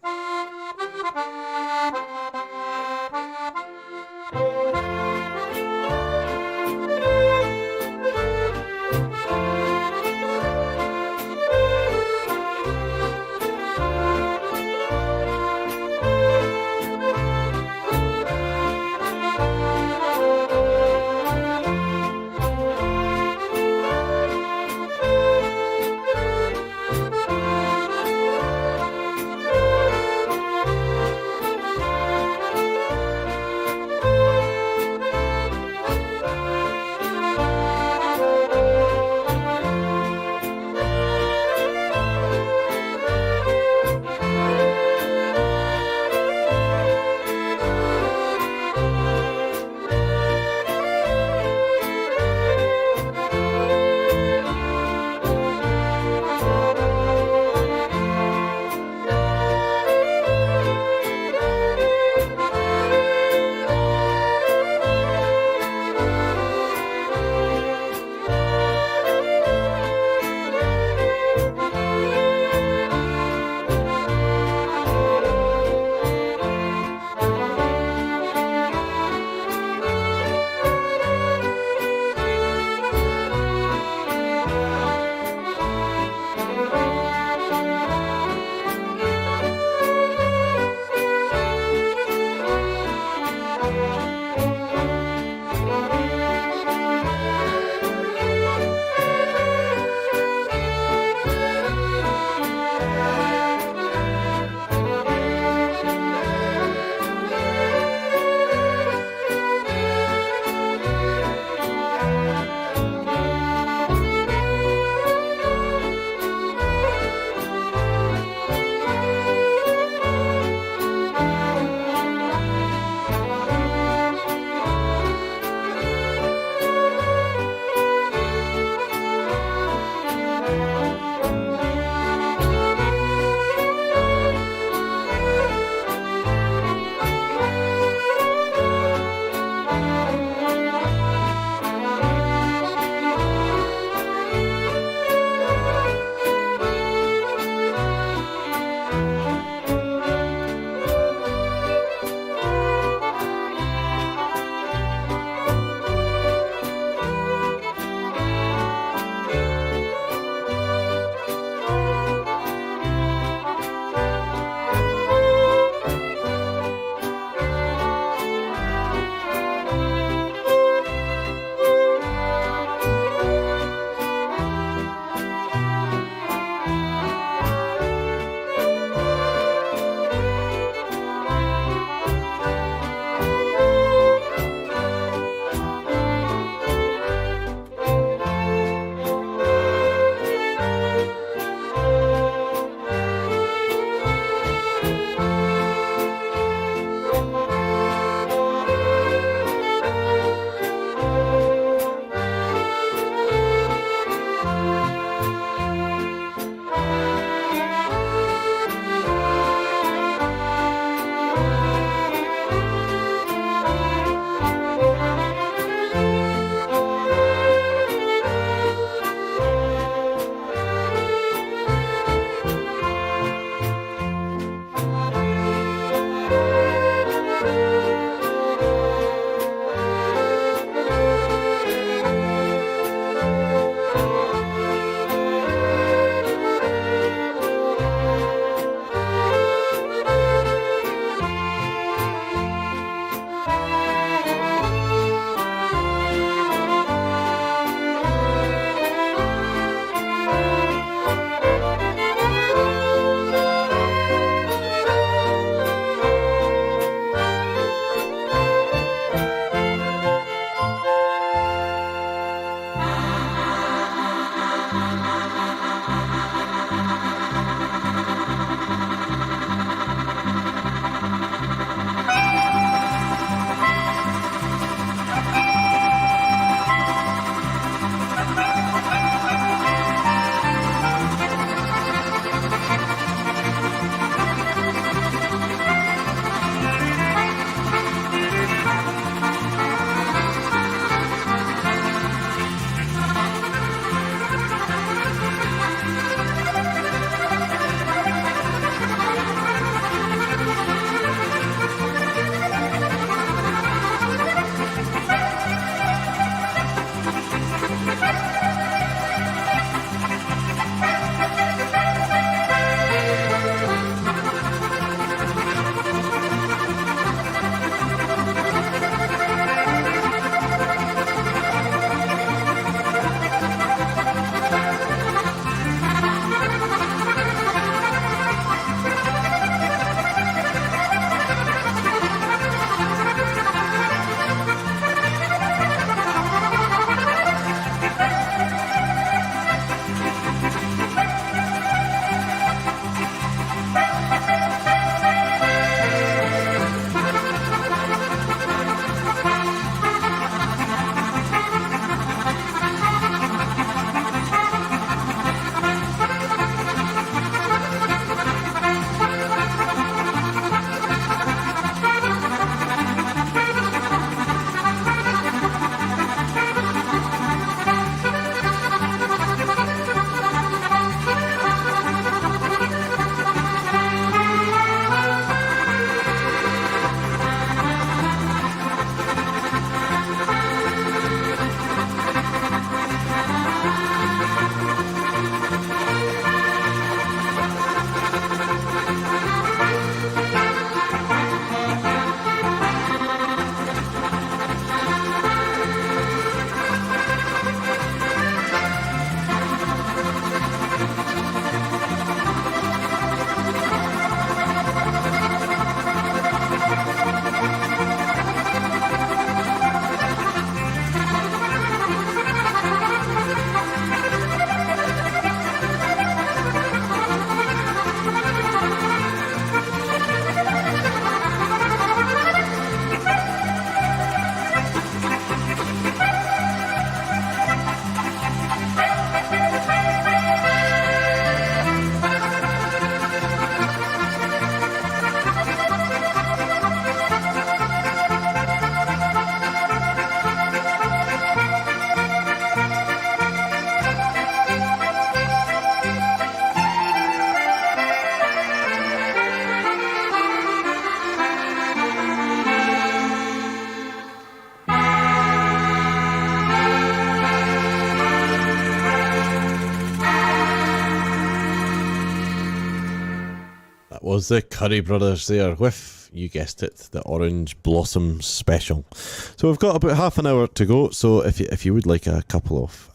was the Curry Brothers there with, you guessed it, the Orange Blossom Special. So we've got about half an hour to go, so if you would like a couple of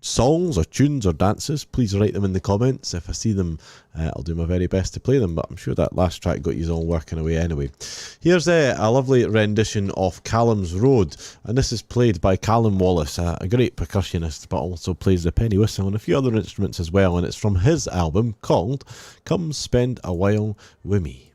songs or tunes or dances, please write them in the comments. If I see them, I'll do my very best to play them, but I'm sure that last track got you all working away anyway. Here's a lovely rendition of Callum's Road, and this is played by Callum Wallace, a great percussionist, but also plays the penny whistle and a few other instruments as well, and it's from his album called Come Spend a While With Me.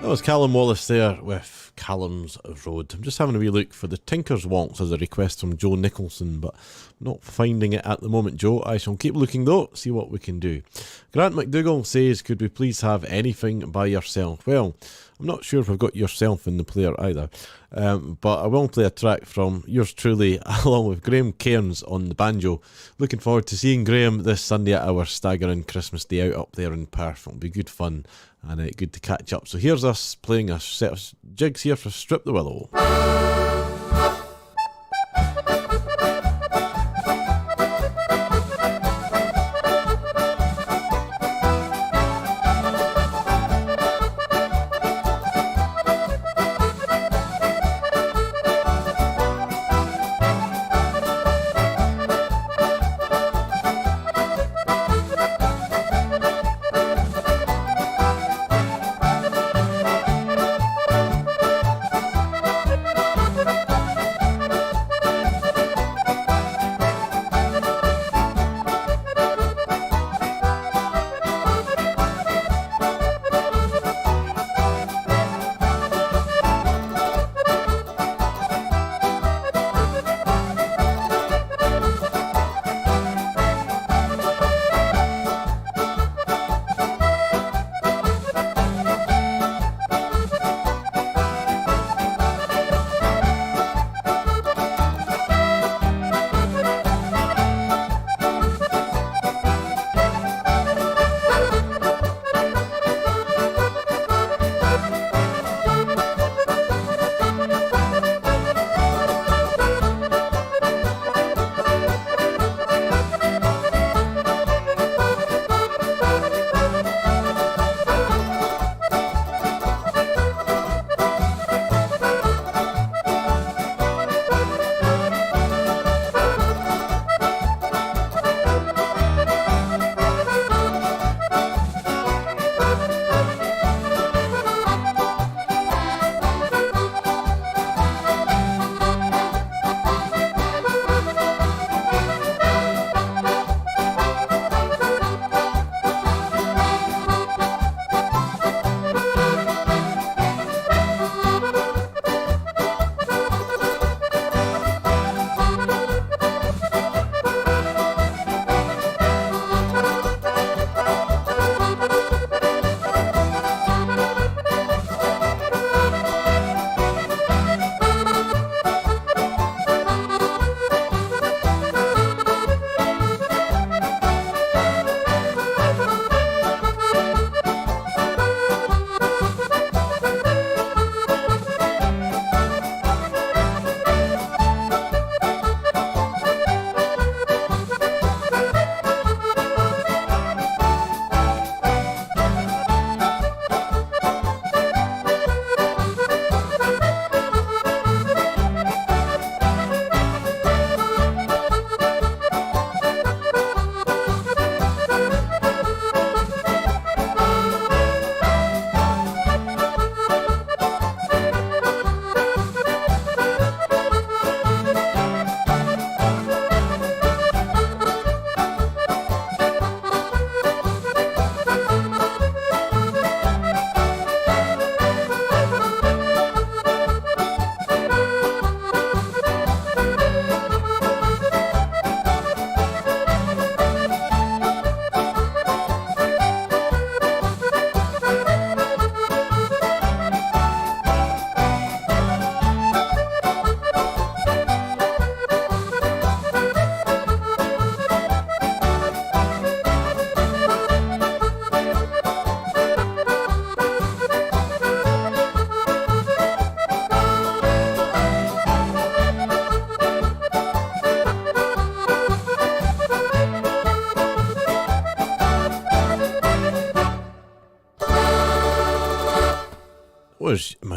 That was Callum Wallace there with Callum's Road. I'm just having a wee look for the Tinker's Waltz as a request from Joe Nicholson, but not finding it at the moment, Joe. I shall keep looking though, see what we can do. Grant McDougall says, could we please have Anything by Yourself? Well, I'm not sure if I've got Yourself in the player either, but I will play a track from yours truly along with Graham Cairns on the banjo. Looking forward to seeing Graham this Sunday at our staggering Christmas Day out up there in Perth. It'll be good fun and good to catch up. So here's us playing a set of jigs here for Strip the Willow.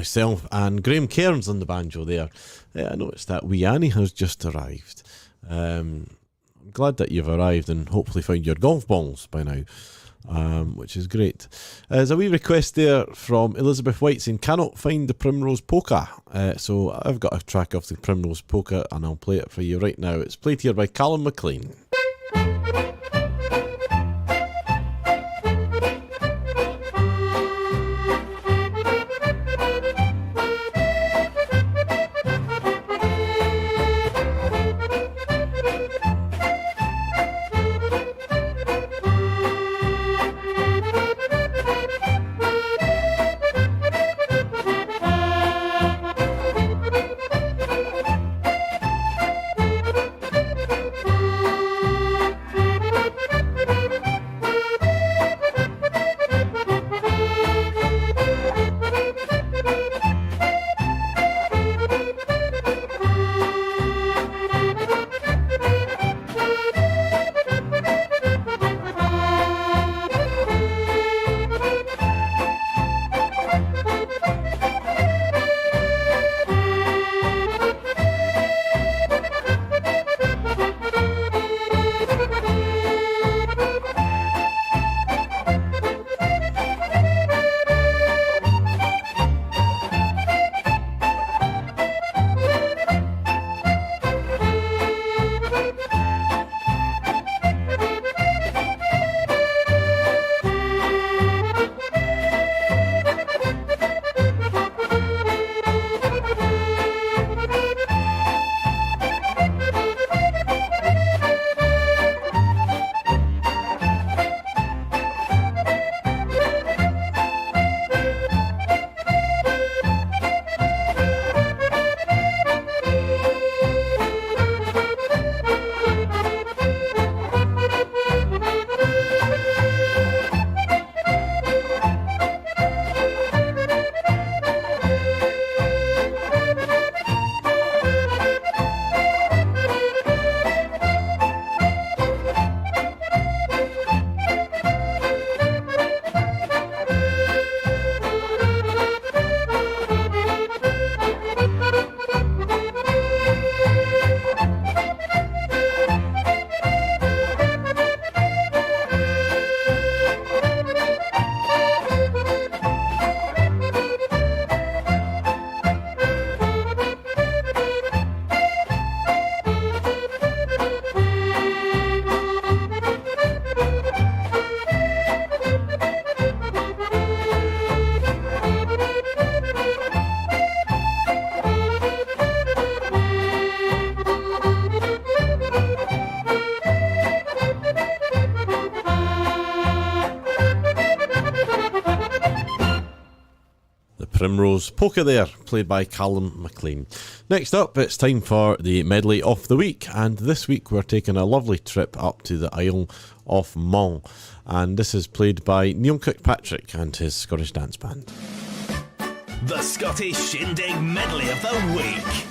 myself and Graham Cairns on the banjo there. I noticed that wee Annie has just arrived. I'm glad that you've arrived and hopefully found your golf balls by now, which is great. There's a wee request there from Elizabeth White saying, cannot find the Primrose Polka. So I've got a track of the Primrose Polka and I'll play it for you right now. It's played here by Callum McLean. Primrose Polka there, played by Callum McLean. Next up, it's time for the medley of the week, and this week we're taking a lovely trip up to the Isle of Mull, and this is played by Neil Kirkpatrick and his Scottish Dance Band. The Scottish Shindig Medley of the Week.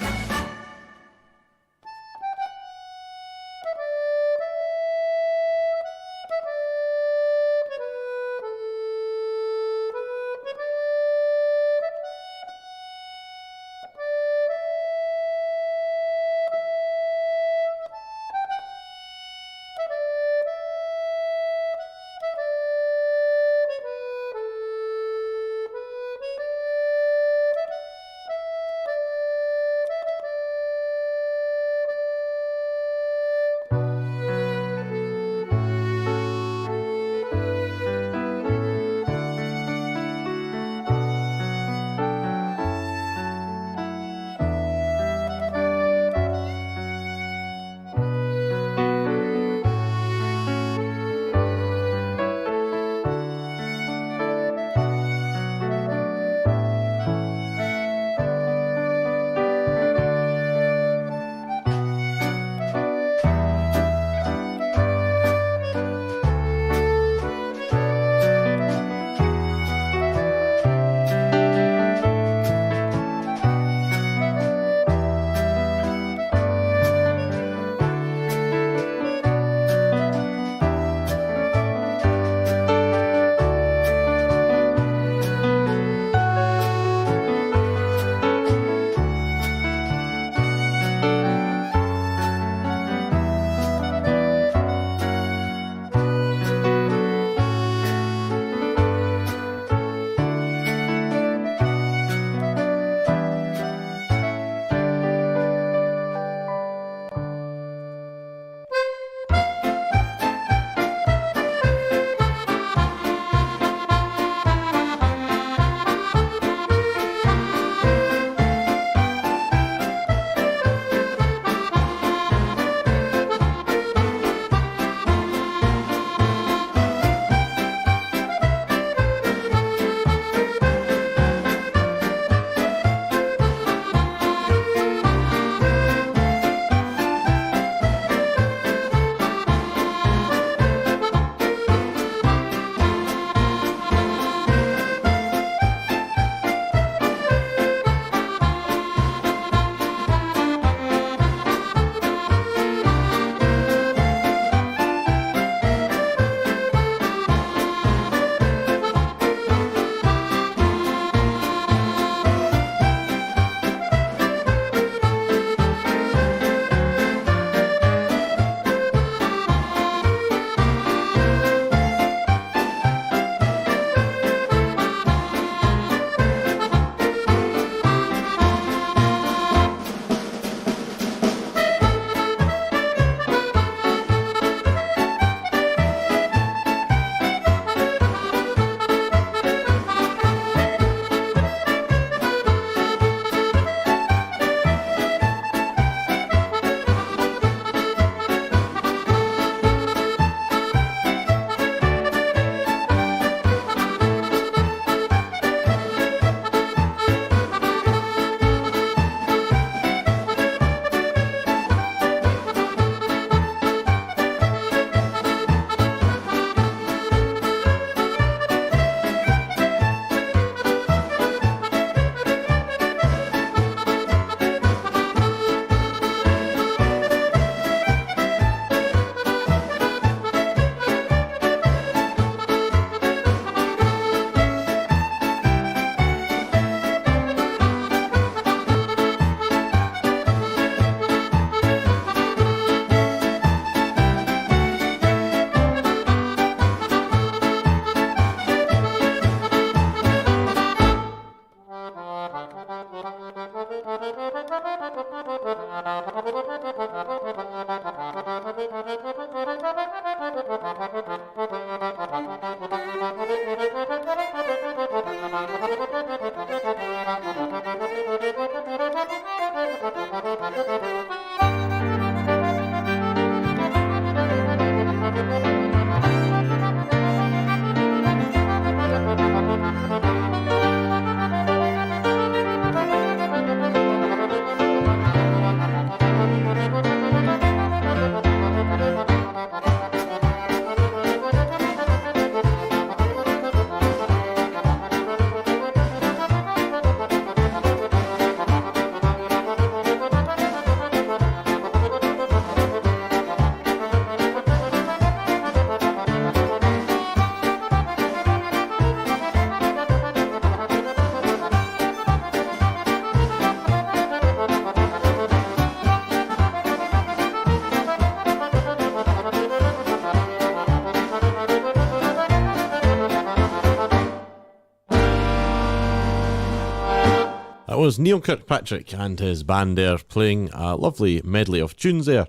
That was Neil Kirkpatrick and his band there playing a lovely medley of tunes there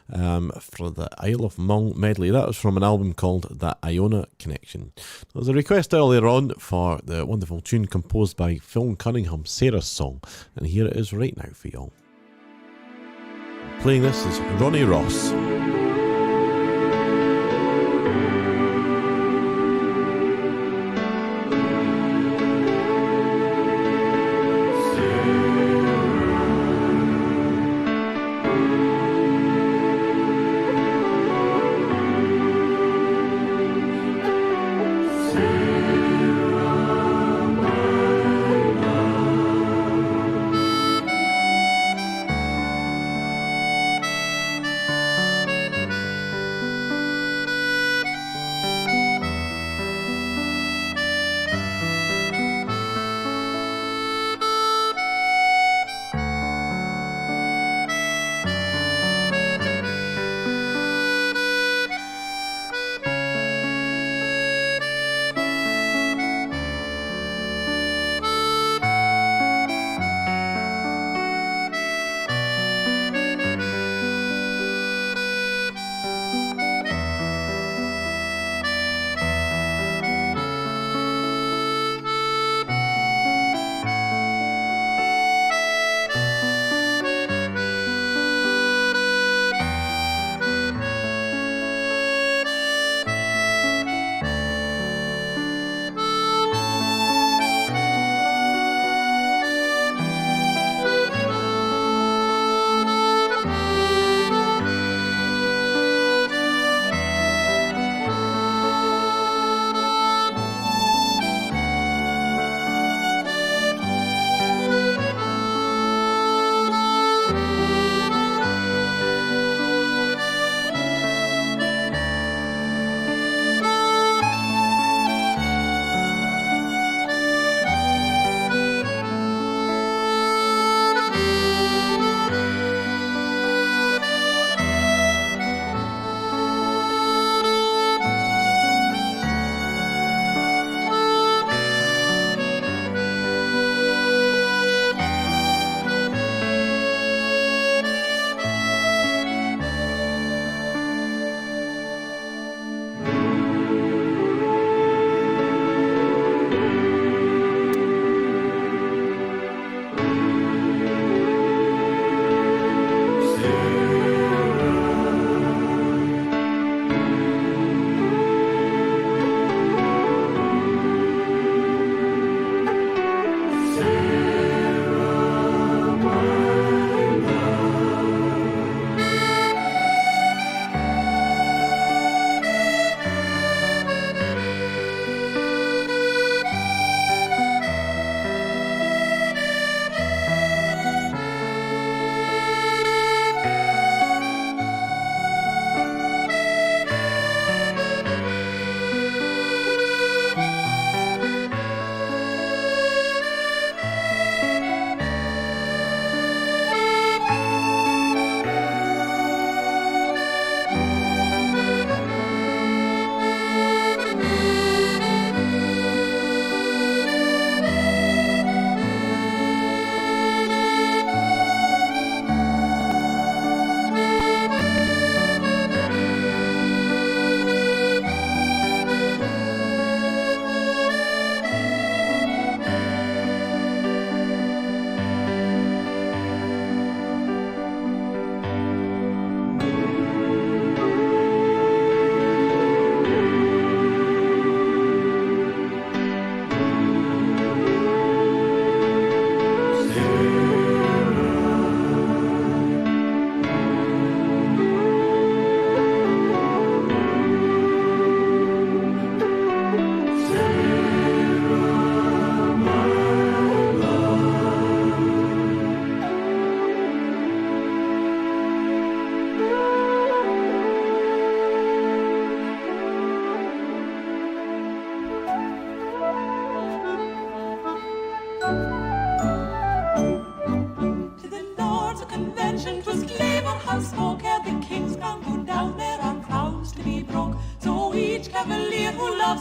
for the Isle of Mull medley. That was from an album called The Iona Connection. There was a request earlier on for the wonderful tune composed by Phil Cunningham, Sarah's Song, and here it is right now for y'all. Playing this is Ronnie Ross.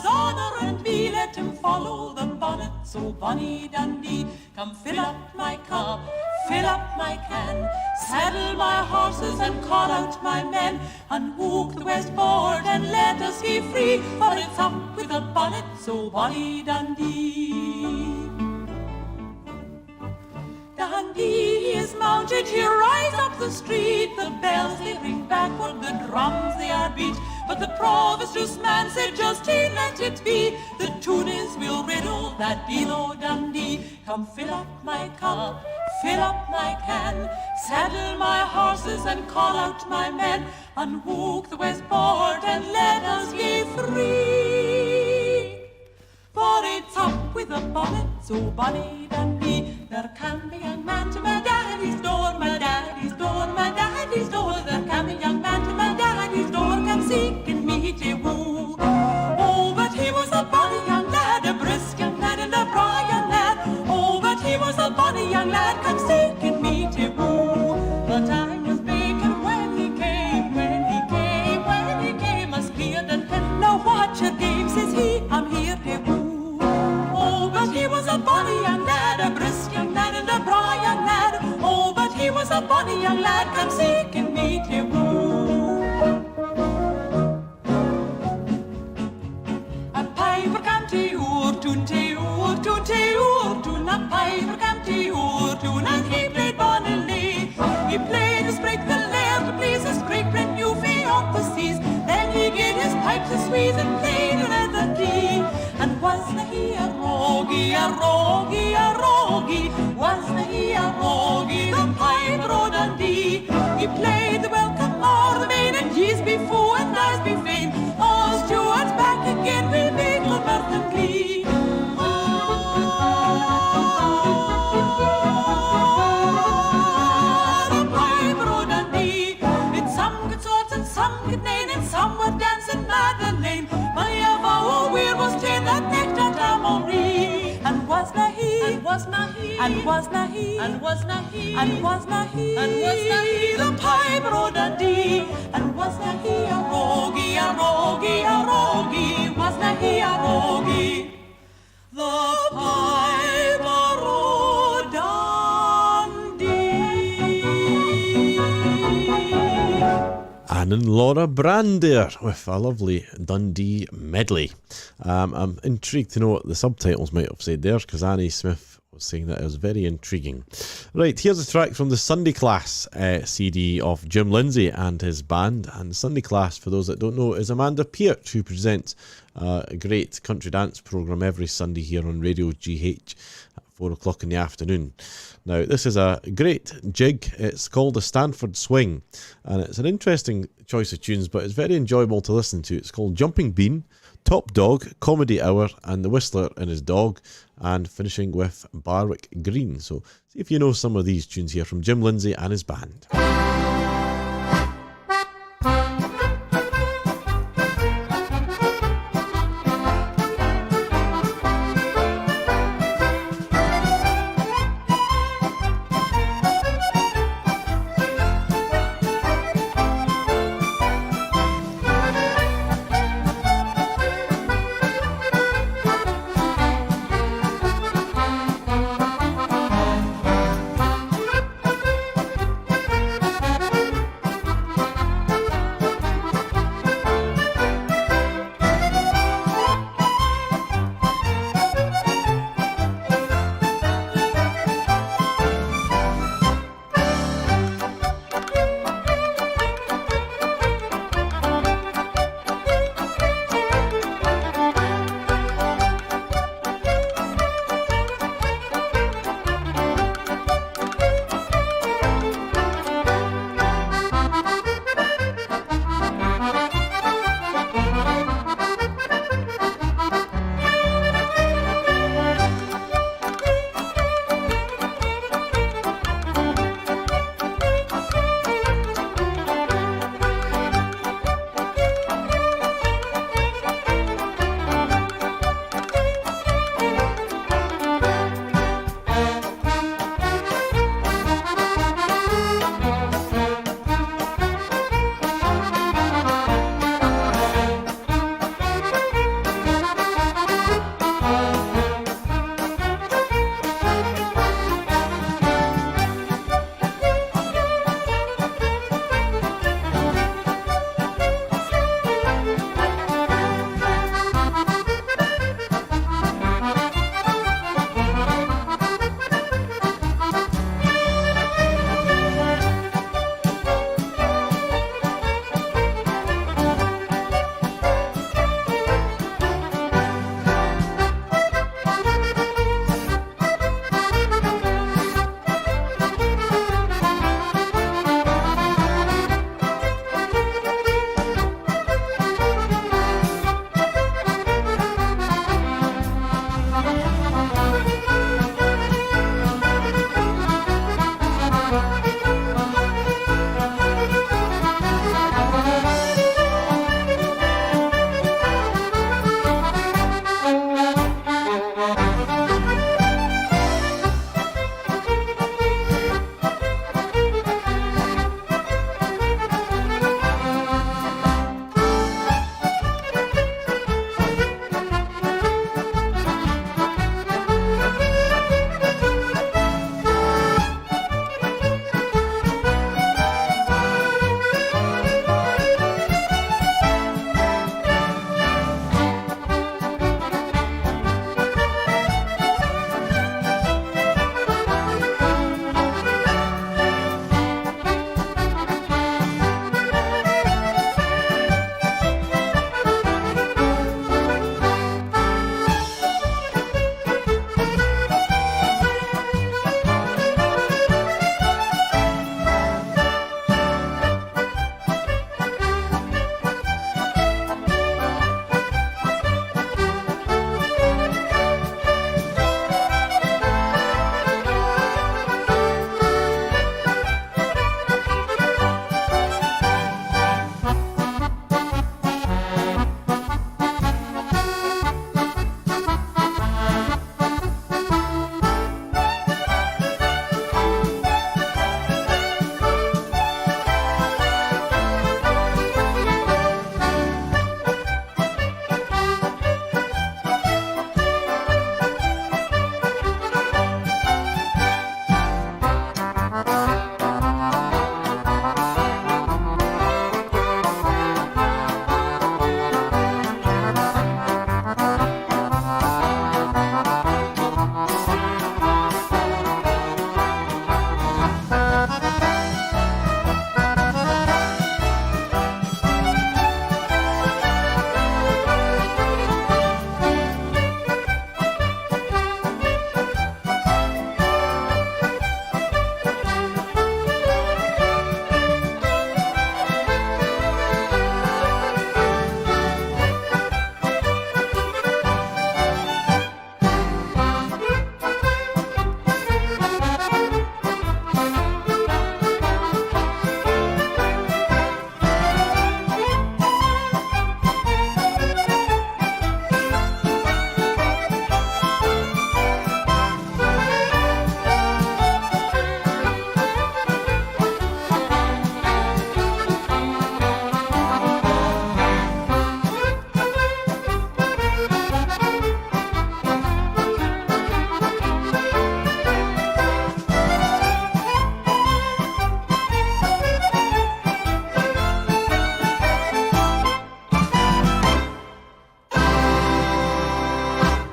loves honour and me, let him follow the bonnet, so bonny Dundee. Come fill up my cup, fill up my can, saddle my horses and call out my men, unhook the westboard and let us be free, for it's up with a bonnet, so bonny Dundee. Dundee is mounted, he rides up the street, the bells they ring backward, the drums they are beat, but the provost man said just he let it be, the tune is we'll riddle that below Dundee. Come fill up my cup, fill up my can, saddle my horses and call out my men, unhook the westboard and let us be free. For it's up with a bonnet, so bonny Dundee. There can be young man to my daddy's door, my daddy's door, my daddy's door. There can be young man to my daddy's door, come seeking me to woo. Oh, but he was a bonny young lad, a brisk young lad and a braw young lad. Oh, but he was a bonny young lad, come seeking me to woo. But I was bacon when he came, when he came, when he came, as clear and pen. Now watch your game, says he, I'm here to woo. Oh, but he was a bonny young lad, a brisk young lad and a braw young lad. Oh, but he was a bonny young lad, come seeking me to woo. A piper came to oor, tune to oor, tune to oor, tune. A piper came to oor, tune, and he played bonnily. He played to break the lair, to please his great friend Newfie of the seas. Then he gave his pipe to squeeze and played another key. And wasna he a rogie, a rogie, a rogie? Wasna he a rogie, the pipe road Dundee? He played the welcome o'er the main, and ye's be fou and I's be fain. All stewards back again, we make good mirth and glee. The pipe road Dundee, it's some good sorts and some good name, and some were dancing Madeleine. My avow where was ta'en that necked at Amory? And wasna he, and wasna he, and wasna he, and wasna he, and wasna he, and wasna he, the pipe road Dundee? And wasna he a rogie, a rogie, a rogie? Wasna he a rogie? The pipe road Dundee. Anne and Laura Brand there with a lovely Dundee medley. I'm intrigued to know what the subtitles might have said there, because Annie Smith was saying that it was very intriguing. Right, here's a track from the Sunday Class CD of Jim Lindsay and his band. And Sunday Class, for those that don't know, is Amanda Peart, who presents a great country dance programme every Sunday here on Radio GH at 4 o'clock in the afternoon. Now, this is a great jig. It's called the Stanford Swing, and it's an interesting choice of tunes, but it's very enjoyable to listen to. It's called Jumping Bean, Top Dog, Comedy Hour, and The Whistler and His Dog, and finishing with Barwick Green. So see if you know some of these tunes here from Jim Lindsay and his band.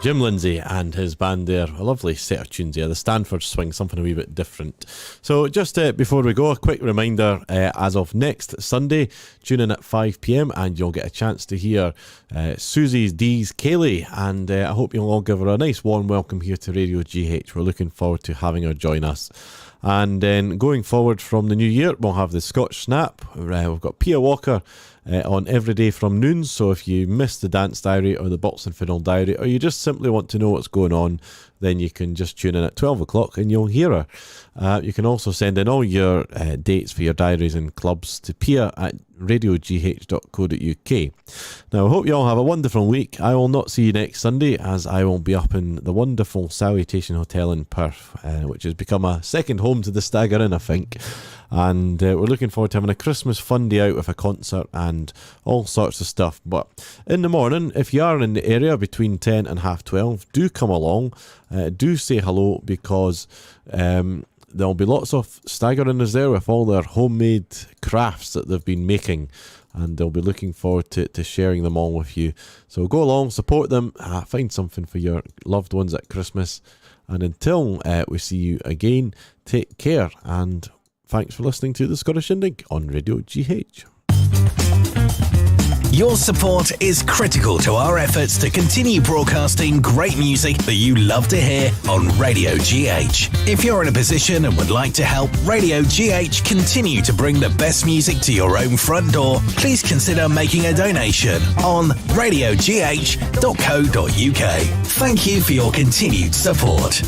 Jim Lindsay and his band there. A lovely set of tunes here. The Stanford Swing, something a wee bit different. So just before we go, a quick reminder, as of next Sunday, tune in at 5pm and you'll get a chance to hear Susie D's Kaylee, and I hope you'll all give her a nice warm welcome here to Radio GH. We're looking forward to having her join us. And then going forward from the new year, we'll have the Scotch Snap. We've got Pia Walker on every day from noon, so if you missed the Dance Diary or the Box and Fiddle Diary, or you just simply want to know what's going on, then you can just tune in at 12 o'clock and you'll hear her. You can also send in all your dates for your diaries and clubs to Pia at radiogh.co.uk. Now, I hope you all have a wonderful week. I will not see you next Sunday, as I will be up in the wonderful Salutation Hotel in Perth, which has become a second home to the Stagger Inn, I think. And we're looking forward to having a Christmas fun day out with a concert and all sorts of stuff. But in the morning, if you are in the area between 10 and half 12, do come along, do say hello, because there'll be lots of Staggerinners there with all their homemade crafts that they've been making, and they'll be looking forward to sharing them all with you. So go along, support them, find something for your loved ones at Christmas, and until we see you again, take care, and thanks for listening to the Scottish Shindig on Radio GH. Your support is critical to our efforts to continue broadcasting great music that you love to hear on Radio GH. If you're in a position and would like to help Radio GH continue to bring the best music to your own front door, please consider making a donation on radiogh.co.uk. Thank you for your continued support.